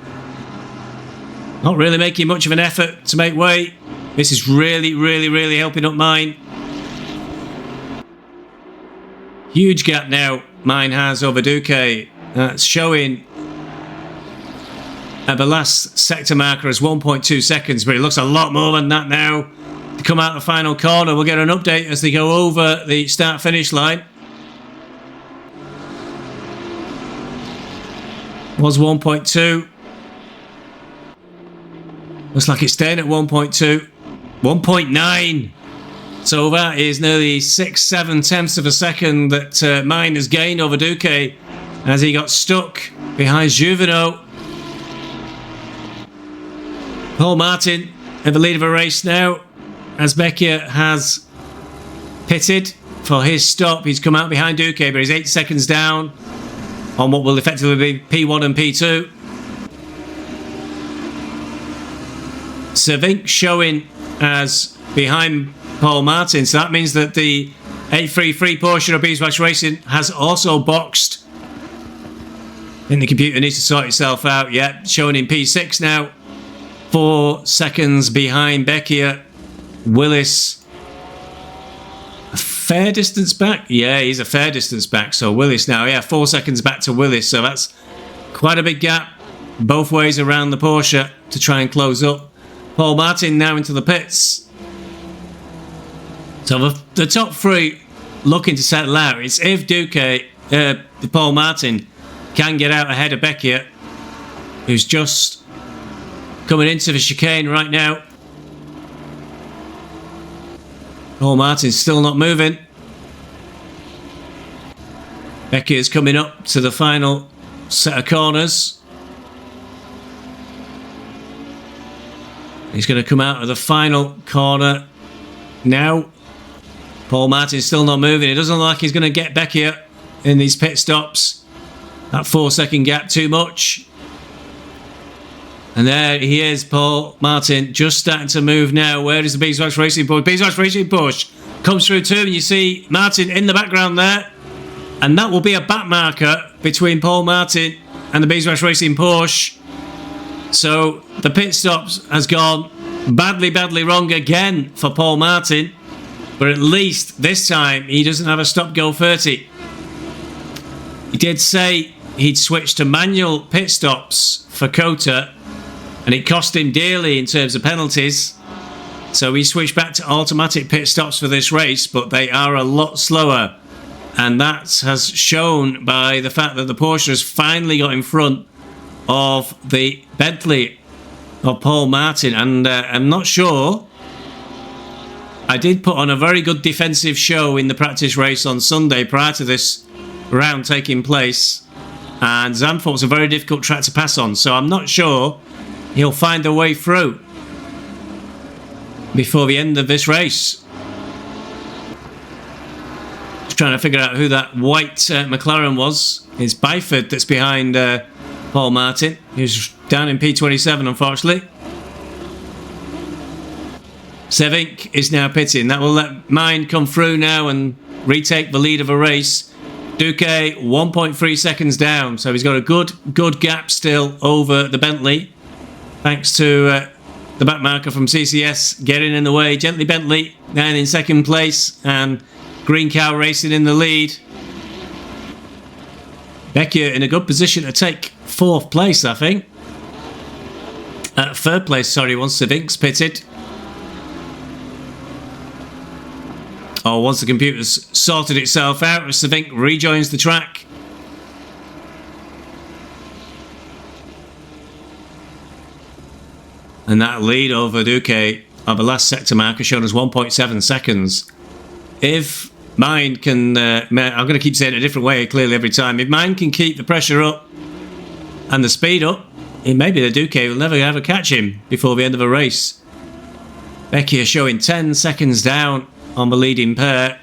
Not really making much of an effort to make way. This is really helping up mine. Huge gap now mine has over Duque. That's showing at the last sector marker as 1.2 seconds, but it looks a lot more than that now. To come out the final corner, we'll get an update as they go over the start-finish line. Was 1.2. Looks like it's staying at 1.2. 1.9. So that is nearly 6-7 tenths of a second that mine has gained over Duque as he got stuck behind Juvenot. Paul Martin at the lead of a race now, as Becchia has pitted for his stop. He's come out behind Duque, but he's 8 seconds down on what will effectively be P1 and P2. Cervink showing as behind Paul Martin, so that means that the 833 Porsche of Beeswax Racing has also boxed. I think the computer needs to sort itself out. Yeah, showing in P6 now. 4 seconds behind Becchia. Willis a fair distance back. Yeah, he's a fair distance back. So Willis now, yeah, 4 seconds back to Willis. So that's quite a big gap both ways around the Porsche to try and close up. Paul Martin now into the pits. So the top three looking to settle out. It's if Paul Martin can get out ahead of Becchia, who's just coming into the chicane right now. Paul Martin's still not moving. Becchia's coming up to the final set of corners. He's going to come out of the final corner now. Paul Martin's still not moving. It doesn't look like he's going to get Becchia in these pit stops. That 4-second gap too much. And there he is, Paul Martin, just starting to move now. Where is the Beeswax Racing Push? Beeswax Racing Push comes through too, and you see Martin in the background there. And that will be a back marker between Paul Martin and the Beeswax Racing Porsche. So the pit stops has gone badly wrong again for Paul Martin. But at least this time he doesn't have a stop-go 30. He did say he'd switched to manual pit stops for Cota, and it cost him dearly in terms of penalties. So he switched back to automatic pit stops for this race, but they are a lot slower. And that has shown by the fact that the Porsche has finally got in front of the Bentley of Paul Martin. And I'm not sure. I did put on a very good defensive show in the practice race on Sunday prior to this round taking place. And Zandvoort's a very difficult track to pass on. So I'm not sure he'll find a way through before the end of this race. Trying to figure out who that white McLaren was. It's Byford that's behind Paul Martin, who's down in P27 unfortunately. Sevink is now pitting. That will let Mine come through now and retake the lead of a race. Duque 1.3 seconds down, so he's got a good gap still over the Bentley, thanks to the back marker from CCS getting in the way. Gently Bentley down in second place, and Green Cow Racing in the lead. Becchia in a good position to take fourth place, I think. Third place, sorry, once Sevink's pitted. Or once the computer's sorted itself out, Sevink rejoins the track. And that lead over Duque of the last sector marker shown as 1.7 seconds. If Mine can, I'm going to keep saying it a different way clearly every time. If Mine can keep the pressure up and the speed up, it may be the Duque will never ever catch him before the end of a race. Becchia showing 10 seconds down on the leading pair.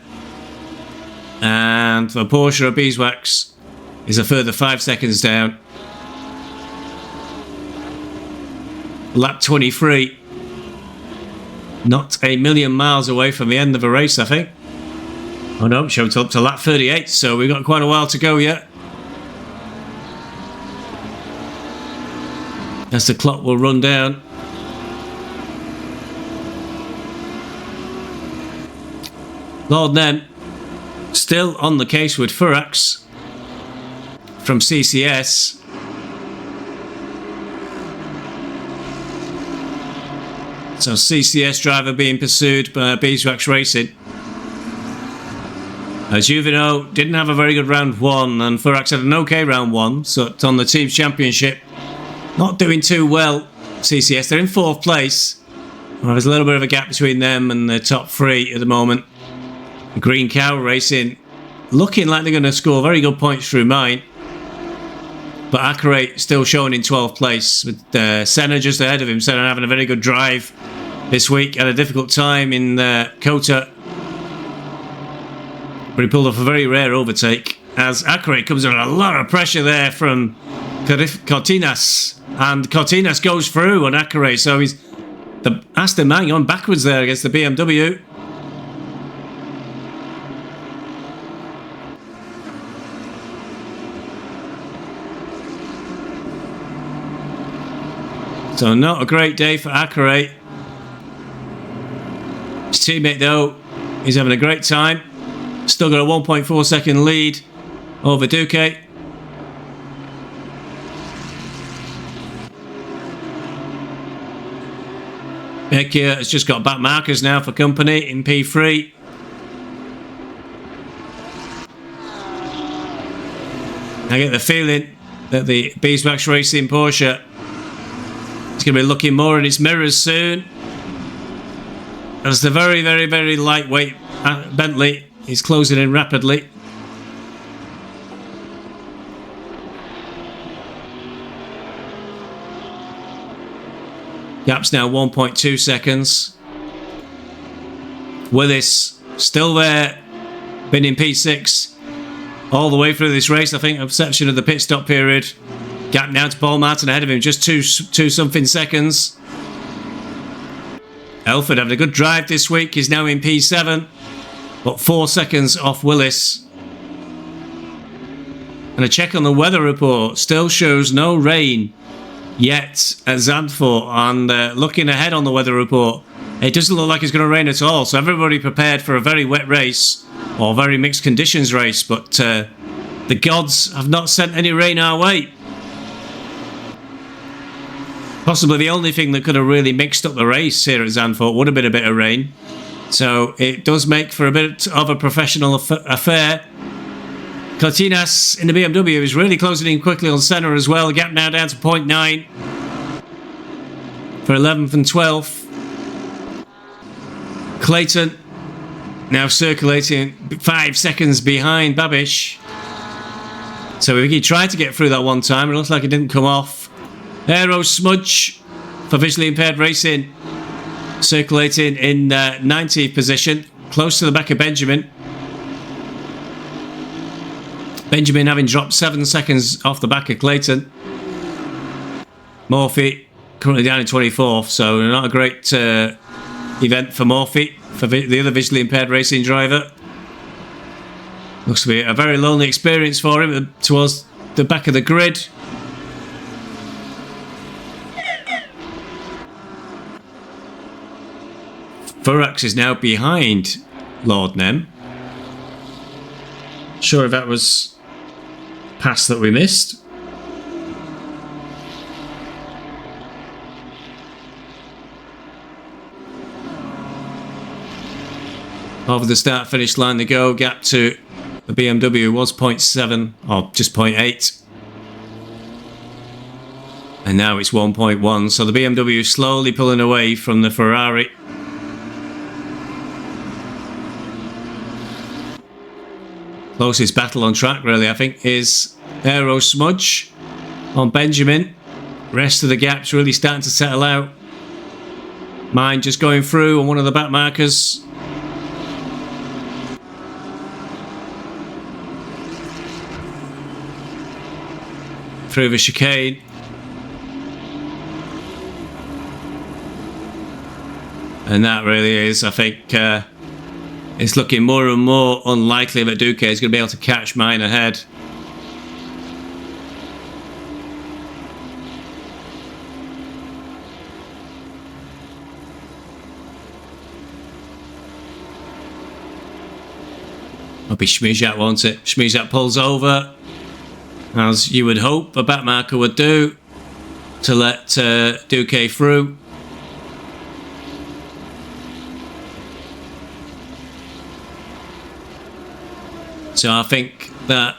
And the Porsche of Beeswax is a further 5 seconds down. Lap 23. Not a million miles away from the end of the race, I think. Oh no, showed up to lap 38, so we've got quite a while to go yet. As the clock will run down. Lord Nem still on the case with Furax from CCS. So CCS driver being pursued by Beeswax Racing. As Juveno didn't have a very good round one, and Furax had an okay round one, so it's on the team's championship. Not doing too well, CCS. They're in fourth place. Well, there's a little bit of a gap between them and the top three at the moment. Green Cow Racing looking like they're going to score very good points through Mine. But Accurate still showing in 12th place with Senna just ahead of him. Senna having a very good drive this week. Had a difficult time in Cota. But he pulled off a very rare overtake as Accurate comes under a lot of pressure there from Cortinas. And Cortinas goes through on Accurate. So he's the Aston Martin on backwards there against the BMW. So not a great day for Accurate. His teammate though, he's having a great time. Still got a 1.4 second lead over Duque. Becchia has just got back markers now for company in P3. I get the feeling that the Beeswax Racing Porsche is going to be looking more in its mirrors soon, as the very, very, very lightweight Bentley is closing in rapidly. Gap's now 1.2 seconds. Willis still there, been in P6 all the way through this race, I think, exception of the pit stop period. Gap now to Paul Martin ahead of him, just two something seconds. Elford having a good drive this week, he's now in P7, but 4 seconds off Willis. And a check on the weather report still shows no rain yet at Zandvoort, and looking ahead on the weather report, it doesn't look like it's going to rain at all, so everybody prepared for a very wet race or very mixed conditions race, but the gods have not sent any rain our way. Possibly the only thing that could have really mixed up the race here at Zandvoort would have been a bit of rain, so it does make for a bit of a professional affair. Cortinas in the BMW is really closing in quickly on Senna as well. The gap now down to 0.9 for 11th and 12th. Clayton now circulating 5 seconds behind Babish. So he tried to get through that one time. It looks like it didn't come off. Aero Smudge for visually impaired racing, circulating in 90th position, close to the back of Benjamin. Benjamin having dropped 7 seconds off the back of Clayton. Murphy currently down in 24th, so not a great event for Murphy, for the other visually impaired racing driver. Looks to be a very lonely experience for him towards the back of the grid. Furax is now behind Lord Nem. Sure if that was pass that we missed. Over the start finish line they go. Gap to the BMW was 0.7 or just 0.8, and now it's 1.1, so the BMW is slowly pulling away from the Ferrari. Closest battle on track really, I think, is Aero Smudge on Benjamin. Rest of the gap's really starting to settle out. Mine just going through on one of the back markers. Through the chicane. And that really is, I think, it's looking more and more unlikely that Duque is going to be able to catch Mine ahead. It'll be Schmizak, won't it? Schmizak pulls over, as you would hope a backmarker would do, to let Duque through. So I think that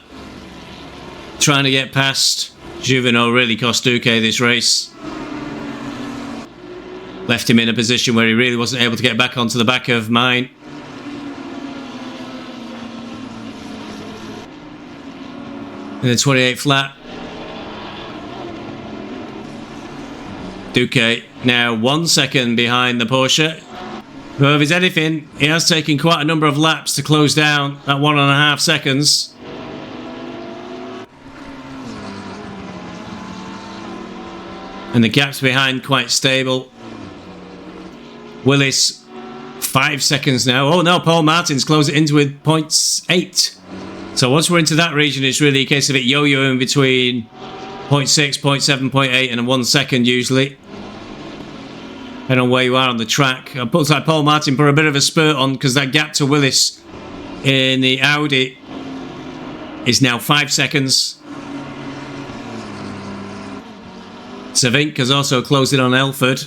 trying to get past Juvenal really cost Duque this race. Left him in a position where he really wasn't able to get back onto the back of Mine. In the 28 flat. Duque now 1 second behind the Porsche. But if it's anything, he has taken quite a number of laps to close down at 1.5 seconds. And the gap's behind quite stable. Willis, 5 seconds now. Oh no, Paul Martin's closed it into with 0.8. So once we're into that region, it's really a case of it yo-yoing between 0.6, 0.7, 0.8 and 1 second usually. Depending on where you are on the track. It looks like Paul Martin put a bit of a spurt on, because that gap to Willis in the Audi is now 5 seconds. Cervink has also closed in on Elford.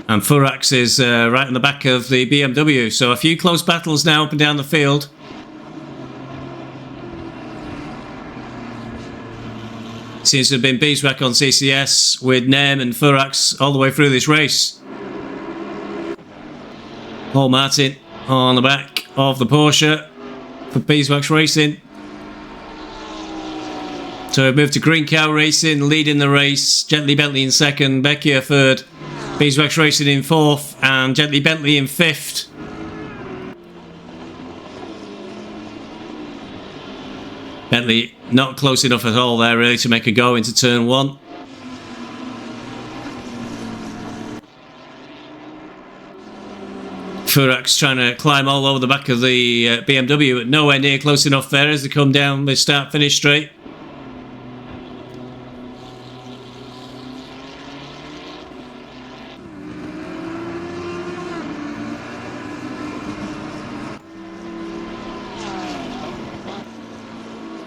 And Furax is right on the back of the BMW. So a few close battles now up and down the field. seems to have been Beeswax on CCS with Nem and Furax all the way through this race. Paul Martin on the back of the Porsche for Beeswax Racing. So we've moved to Green Cow Racing, leading the race. Gently Bentley in second, Becchia third, Beeswax Racing in fourth, and Gently Bentley in fifth. Bentley not close enough at all there really to make a go into turn one. Furax trying to climb all over the back of the BMW, but nowhere near close enough there as they come down the start-finish straight.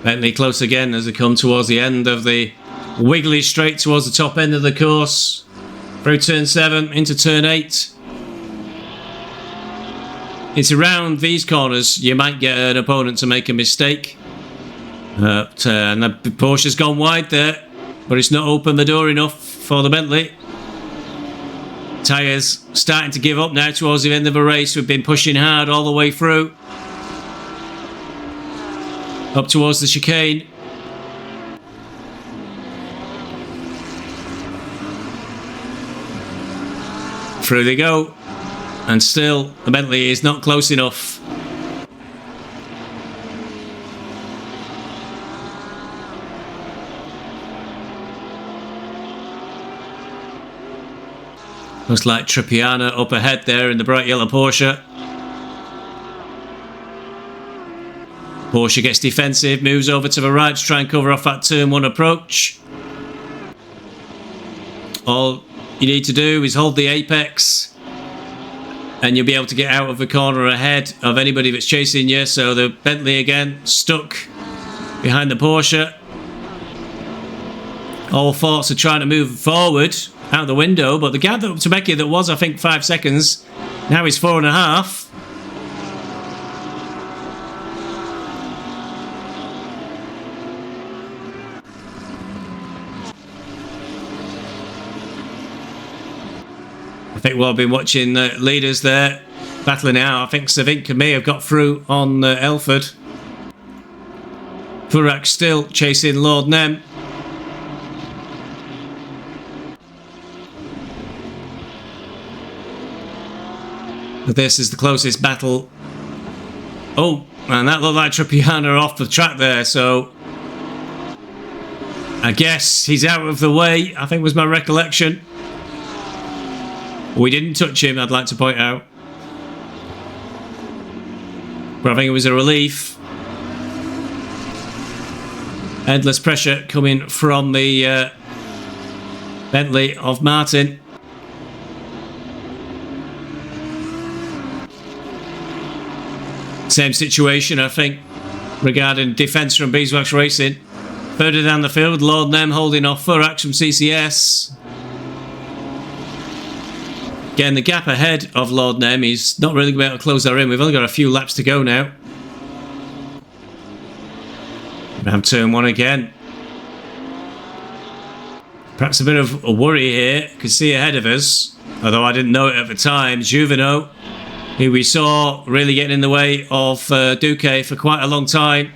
Bentley close again as they come towards the end of the wiggly straight towards the top end of the course. Through turn 7 into turn 8. It's around these corners you might get an opponent to make a mistake. And the Porsche's gone wide there, but it's not opened the door enough for the Bentley. Tyres starting to give up now towards the end of the race. We've been pushing hard all the way through. Up towards the chicane. Through they go. And still, the Bentley is not close enough. Looks like Trappiana up ahead there in the bright yellow Porsche. Porsche gets defensive, moves over to the right to try and cover off that turn 1 approach. All you need to do is hold the apex and you'll be able to get out of the corner ahead of anybody that's chasing you. So the Bentley again stuck behind the Porsche. All thoughts are trying to move forward out the window, but the gap up to Becchia that was, I think, 5 seconds, now is 4.5. I think we've been watching the leaders there battling out. I think Savinka may have got through on Elford. Furax still chasing Lord Nem. But this is the closest battle. Oh, and that looked like Trappiana off the track there, so I guess he's out of the way, I think was my recollection. We didn't touch him, I'd like to point out. But I think it was a relief. Endless pressure coming from the Bentley of Martin. Same situation, I think, regarding defence from Beeswax Racing. Further down the field, Lord Nem holding off Furax from CCS. Again, the gap ahead of Lord Nem is not really going to be able to close that in. We've only got a few laps to go now. Around turn 1 again. Perhaps a bit of a worry here. Could see ahead of us, although I didn't know it at the time. Juveno, who we saw really getting in the way of Duque for quite a long time.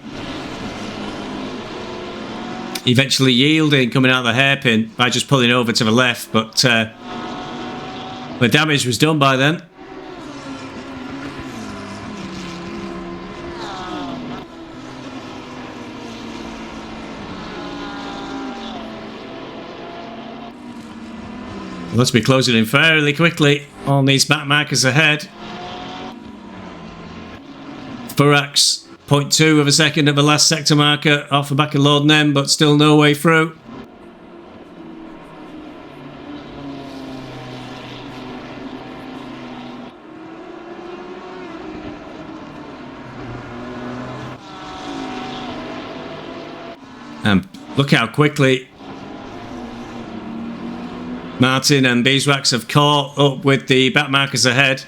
Eventually yielding, coming out of the hairpin by just pulling over to the left, but the damage was done by then. Let's be closing in fairly quickly on these back markers ahead. Furax 0.2 of a second at the last sector marker off the back of Lord Nem, but still no way through. And look how quickly Martin and Beeswax have caught up with the back markers ahead.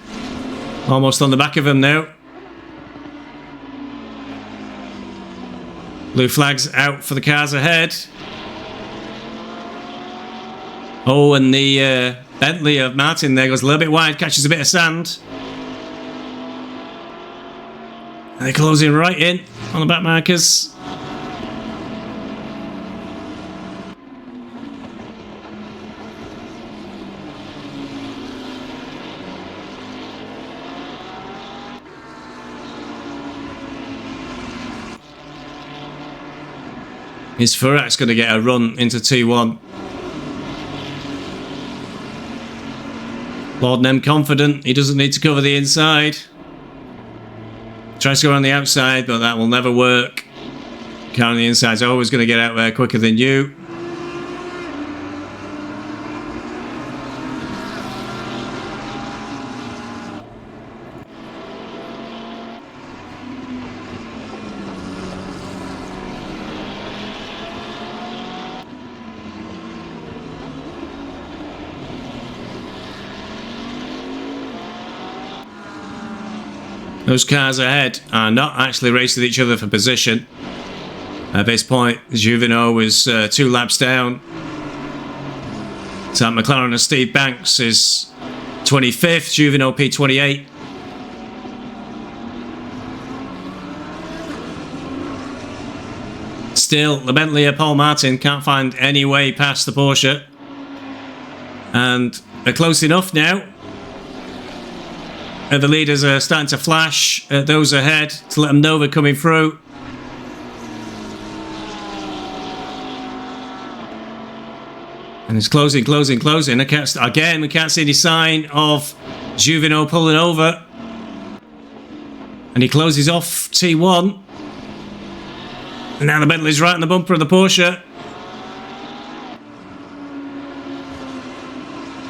Almost on the back of them now. Blue flags out for the cars ahead. Oh, and the Bentley of Martin there goes a little bit wide, catches a bit of sand. And they're closing right in on the back markers. Is Furak's going to get a run into T1. Lord Nem confident, he doesn't need to cover the inside. Tries to go around the outside, but that will never work. Car on the inside is always going to get out there quicker than you. Those cars ahead are not actually racing each other for position. At this point, Juveno was 2 laps down. So McLaren and Steve Banks is 25th, Juveno P28. Still, the Bentley of Paul Martin can't find any way past the Porsche. And they're close enough now. The leaders are starting to flash at those ahead to let them know they're coming through. And it's closing. Again, we can't see any sign of Juveno pulling over. And he closes off T1. And now the Bentley's right in the bumper of the Porsche.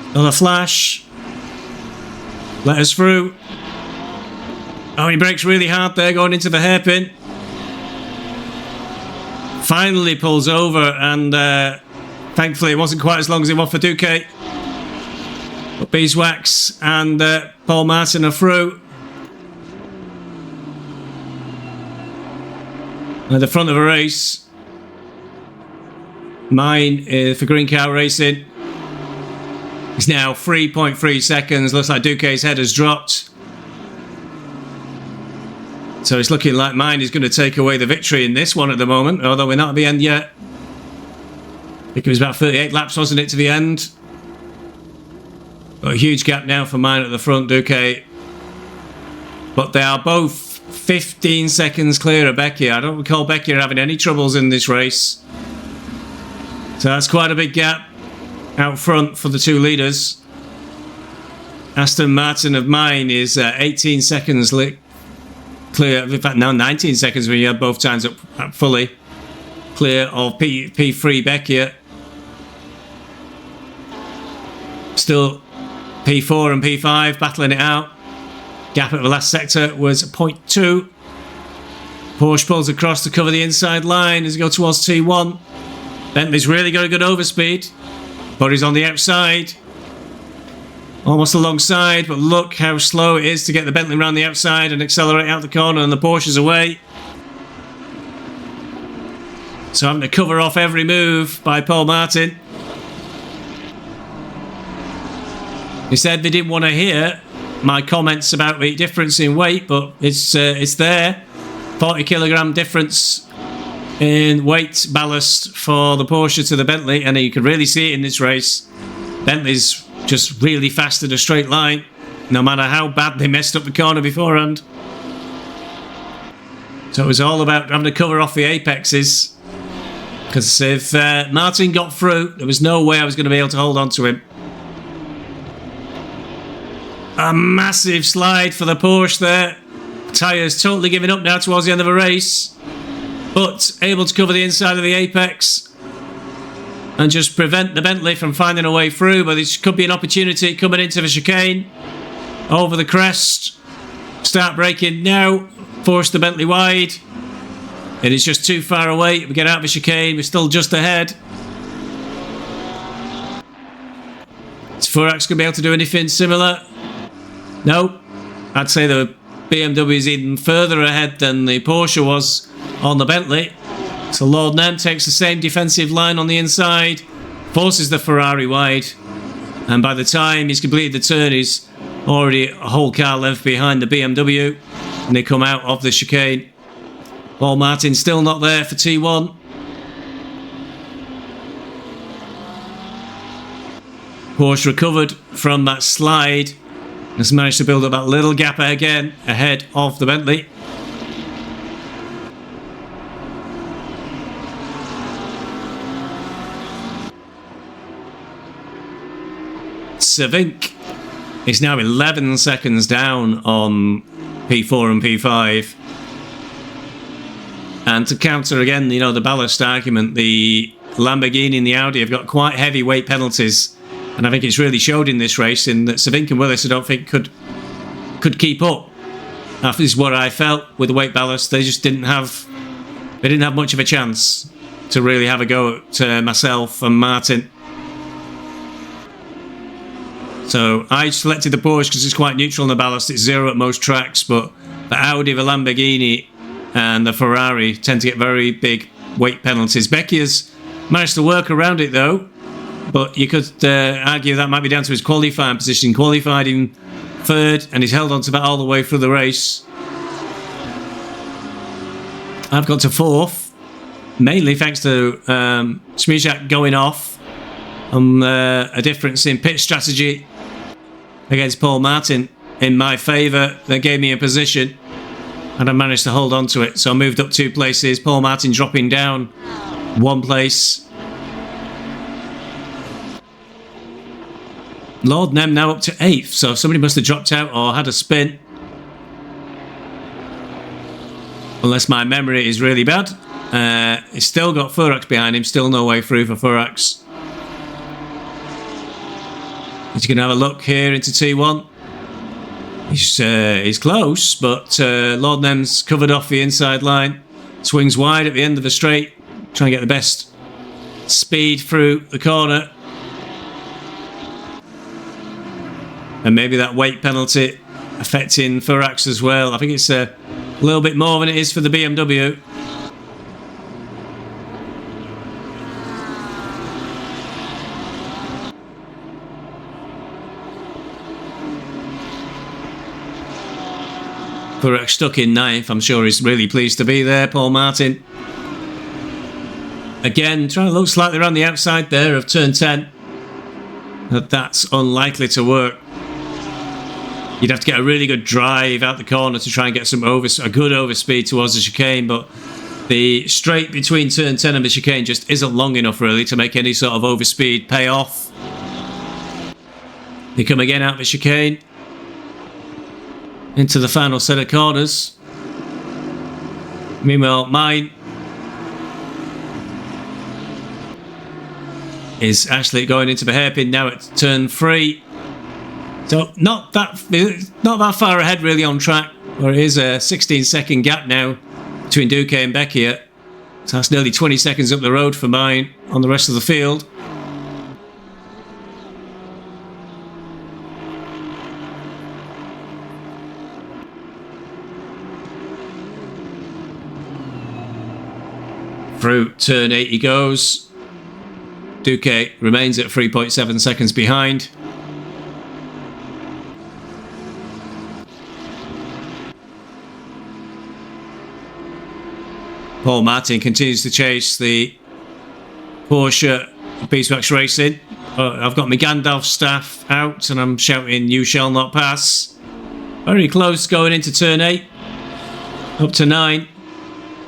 Another flash. Let us through. Oh, he brakes really hard there going into the hairpin. Finally pulls over, and thankfully it wasn't quite as long as it was for Duque. But Beeswax and Paul Martin are through. At the front of the race, mine for Green Car Racing. It's now 3.3 seconds. Looks like Duque's head has dropped. So it's looking like mine is going to take away the victory in this one at the moment, although we're not at the end yet. I think it was about 38 laps, wasn't it, to the end? Got a huge gap now for mine at the front, Duque. But they are both 15 seconds clear of Becchia. I don't recall Becchia having any troubles in this race. So that's quite a big gap out front for the 2 leaders. Aston Martin of mine is 18 seconds clear. In fact, now 19 seconds when you have both times up fully clear of P3 Becchia. Still P4 and P5 battling it out. Gap at the last sector was 0.2. Porsche pulls across to cover the inside line as he goes towards T1. Bentley's really got a good overspeed. But he's on the outside. Almost alongside, but look how slow it is to get the Bentley around the outside and accelerate out the corner, and the Porsche's away. So having to cover off every move by Paul Martin. He said they didn't want to hear my comments about the difference in weight, but it's there. 40 kilogram difference in weight ballast for the Porsche to the Bentley, and you can really see it in this race. Bentley's just really fast in a straight line, no matter how bad they messed up the corner beforehand. So it was all about having to cover off the apexes, because if Martin got through, there was no way I was going to be able to hold on to him. A massive slide for the Porsche there. Tyres totally giving up now towards the end of the race, but able to cover the inside of the apex and just prevent the Bentley from finding a way through. But this could be an opportunity coming into the chicane. Over the crest. Start braking now. Force the Bentley wide. It is just too far away. We get out of the chicane. We're still just ahead. Is Furak's going to be able to do anything similar? No. I'd say the BMW is even further ahead than the Porsche was on the Bentley. So Lord Nem takes the same defensive line on the inside. forces the Ferrari wide, and by the time he's completed the turn, he's already a whole car length behind the BMW, and they come out of the chicane. Paul Martin still not there for T1. Porsche recovered from that slide, has managed to build up that little gap again ahead of the Bentley. Cervink is now 11 seconds down on P4 and P5. And to counter again, you know, the ballast argument, the Lamborghini and the Audi have got quite heavy weight penalties. And I think it's really showed in this race in that Cervink and Willis, I don't think, could keep up. That is what I felt with the weight ballast. They just didn't have much of a chance to really have a go at myself and Martin. So I selected the Porsche because it's quite neutral on the ballast. It's 0 at most tracks, but the Audi, the Lamborghini and the Ferrari tend to get very big weight penalties. Becchia's managed to work around it though, but you could argue that might be down to his qualifying position. Qualified in 3rd and he's held on to that all the way through the race. I've got to 4th, mainly thanks to Smizak going off on a difference in pit strategy against Paul Martin in my favour. That gave me a position and I managed to hold on to it. So I moved up 2 places. Paul Martin dropping down 1 place. Lord Nem now up to 8th. So somebody must have dropped out or had a spin. Unless my memory is really bad. He's still got Furax behind him. Still no way through for Furax. He's going to have a look here into T1. He's close, but Lord Nem's covered off the inside line. Swings wide at the end of the straight. Trying to get the best speed through the corner. And maybe that weight penalty affecting Furax as well. I think it's a little bit more than it is for the BMW. Furax stuck in 9th. I'm sure he's really pleased to be there, Paul Martin. Again, trying to look slightly around the outside there of turn 10. But that's unlikely to work. You'd have to get a really good drive out the corner to try and get a good overspeed towards the chicane, but the straight between turn 10 and the chicane just isn't long enough really to make any sort of overspeed pay off. They come again out the chicane into the final set of corners. Meanwhile, mine is actually going into the hairpin now at turn 3. So not that far ahead really on track. There is a 16-second gap now between Duque and Becchia. So that's nearly 20 seconds up the road for mine on the rest of the field. Through turn 8 he goes. Duque remains at 3.7 seconds behind. Paul Martin continues to chase the Porsche Beeswax Racing. I've got my Gandalf staff out and I'm shouting, "You shall not pass." Very close going into turn 8. Up to 9.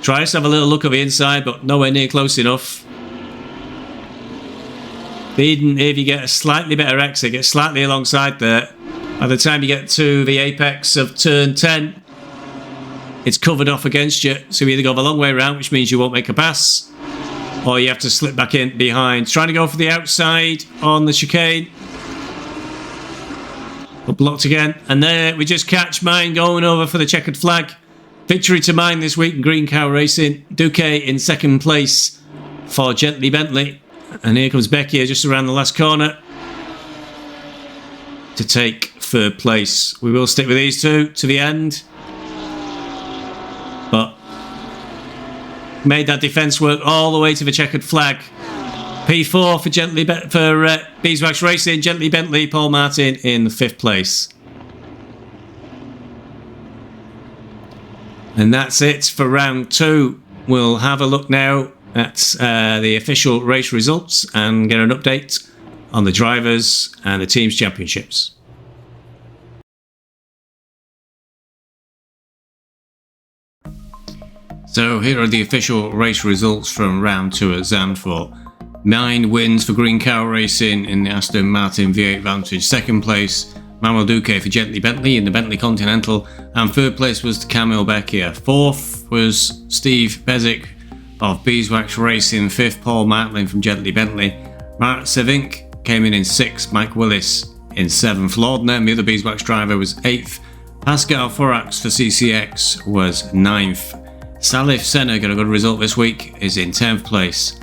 Tries to have a little look at the inside, but nowhere near close enough. Even if you get a slightly better exit, get slightly alongside there, by the time you get to the apex of turn 10, it's covered off against you. So you either go the long way around, which means you won't make a pass, or you have to slip back in behind. Trying to go for the outside on the chicane. But blocked again. And there we just catch mine going over for the checkered flag. Victory to mine this week in Green Cow Racing. Duque in 2nd place for Gently Bentley. And here comes Becchia just around the last corner to take 3rd place. We will stick with these two to the end. But made that defence work all the way to the checkered flag. P4 for Beeswax Racing, Gently Bentley, Paul Martin in 5th place. And that's it for round 2. We'll have a look now at the official race results and get an update on the drivers and the teams championships. So here are the official race results from round 2 at Zandvoort. 9 wins for Green Cow Racing in the Aston Martin V8 Vantage. 2nd place, Manuel Duque for Gently Bentley in the Bentley Continental. And 3rd place was Camille Becchia. 4th was Steve Bezic of Beeswax Racing. 5th, Paul Matlin from Gently Bentley. Mark Sevink came in 6th. Mike Willis in 7th. Lordner, the other Beeswax driver, was 8th. Pascal Forax for CCX was 9th. Salif Senna got a good result this week, is in 10th place.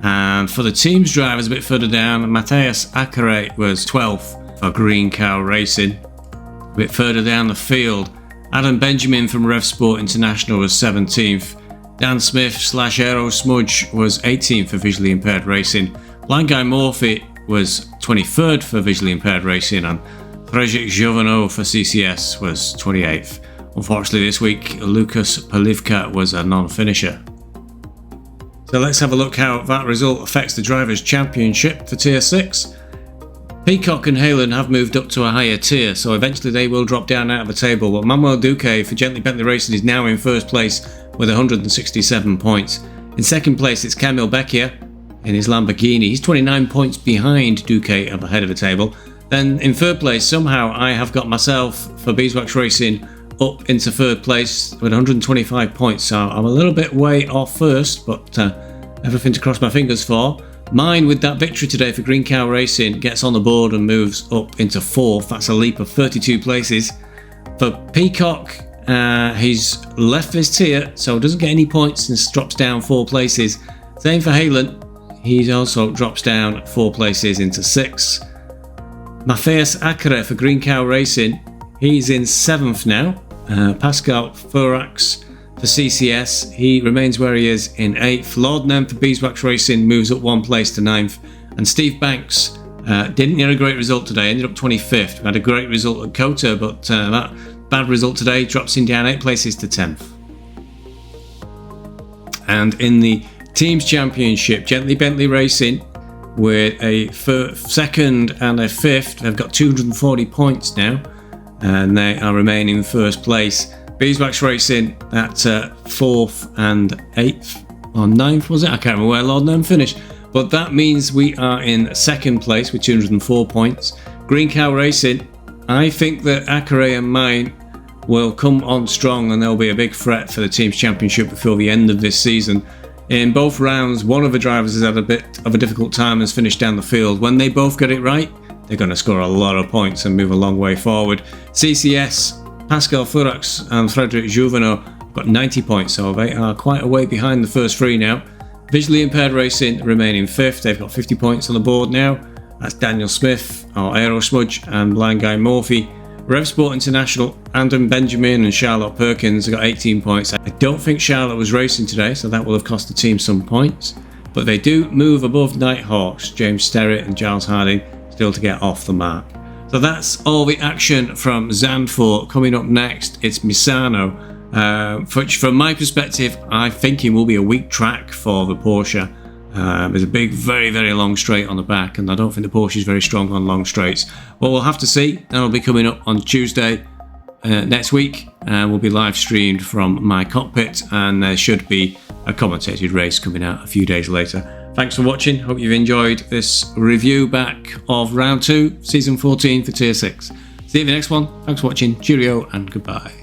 And for the team's drivers a bit further down, Matthias Akare was 12th for Green Cow Racing. A bit further down the field, Adam Benjamin from Rev Sport International was 17th. Dan Smith / Aero Smudge was 18th for Visually Impaired Racing. Blind Guy Morphy was 23rd for Visually Impaired Racing, and Frédéric Jovenot for CCS was 28th. Unfortunately this week, Lucas Polivka was a non-finisher. So let's have a look how that result affects the Drivers' Championship for Tier 6. Peacock and Halen have moved up to a higher tier, so eventually they will drop down out of the table, but Manuel Duque for Gently Bentley Racing is now in 1st place with 167 points. In 2nd place it's Camille Becchia in his Lamborghini. He's 29 points behind Duque up ahead of the table. Then in 3rd place, somehow I have got myself for Beeswax Racing up into 3rd place with 125 points, so I'm a little bit way off 1st, but everything to cross my fingers for. Mine, with that victory today for Green Cow Racing, gets on the board and moves up into 4th. That's a leap of 32 places. For Peacock, he's left his tier, so doesn't get any points and drops down 4 places. Same for Halen, he also drops down 4 places into 6th. Matthias Akare for Green Cow Racing, he's in 7th now. Pascal Forax for CCS, he remains where he is in 8th. Lordnem for Beeswax Racing moves up 1 place to 9th. And Steve Banks didn't get a great result today, ended up 25th. Had a great result at Kota, but that bad result today drops him down 8 places to 10th. And in the Teams Championship, Gently Bentley Racing with a 2nd and a 5th. They've got 240 points now, and they are remaining in 1st place. Beeswax Racing at 4th and 8th, or 9th was it? I can't remember where Lord Nome finished. But that means we are in 2nd place with 204 points. Green Cow Racing, I think that Akare and mine will come on strong, and they'll be a big threat for the Teams Championship before the end of this season. In both rounds, one of the drivers has had a bit of a difficult time and has finished down the field. When they both get it right, they're going to score a lot of points and move a long way forward. CCS, Pascal Forax and Frédéric Jouvenot got 90 points, so they are quite a way behind the first 3 now. Visually Impaired Racing remain in 5th, they've got 50 points on the board now. That's Daniel Smith, or Aero Smudge, and Blind Guy Morphy. Rev Sport International, Adam Benjamin and Charlotte Perkins have got 18 points. I don't think Charlotte was racing today, so that will have cost the team some points. But they do move above Nighthawks, James Sterrett and Giles Harding, still to get off the mark. So that's all the action from Zandvoort. Coming up next, it's Misano, which from my perspective, I think it will be a weak track for the Porsche. There's a big, very, very long straight on the back, and I don't think the Porsche is very strong on long straights. Well, we'll have to see. That'll be coming up on Tuesday next week, and will be live streamed from my cockpit, and there should be a commentated race coming out a few days later. Thanks for watching. Hope you've enjoyed this review back of round 2, season 14 for Tier 6. See you in the next one. Thanks for watching. Cheerio and goodbye.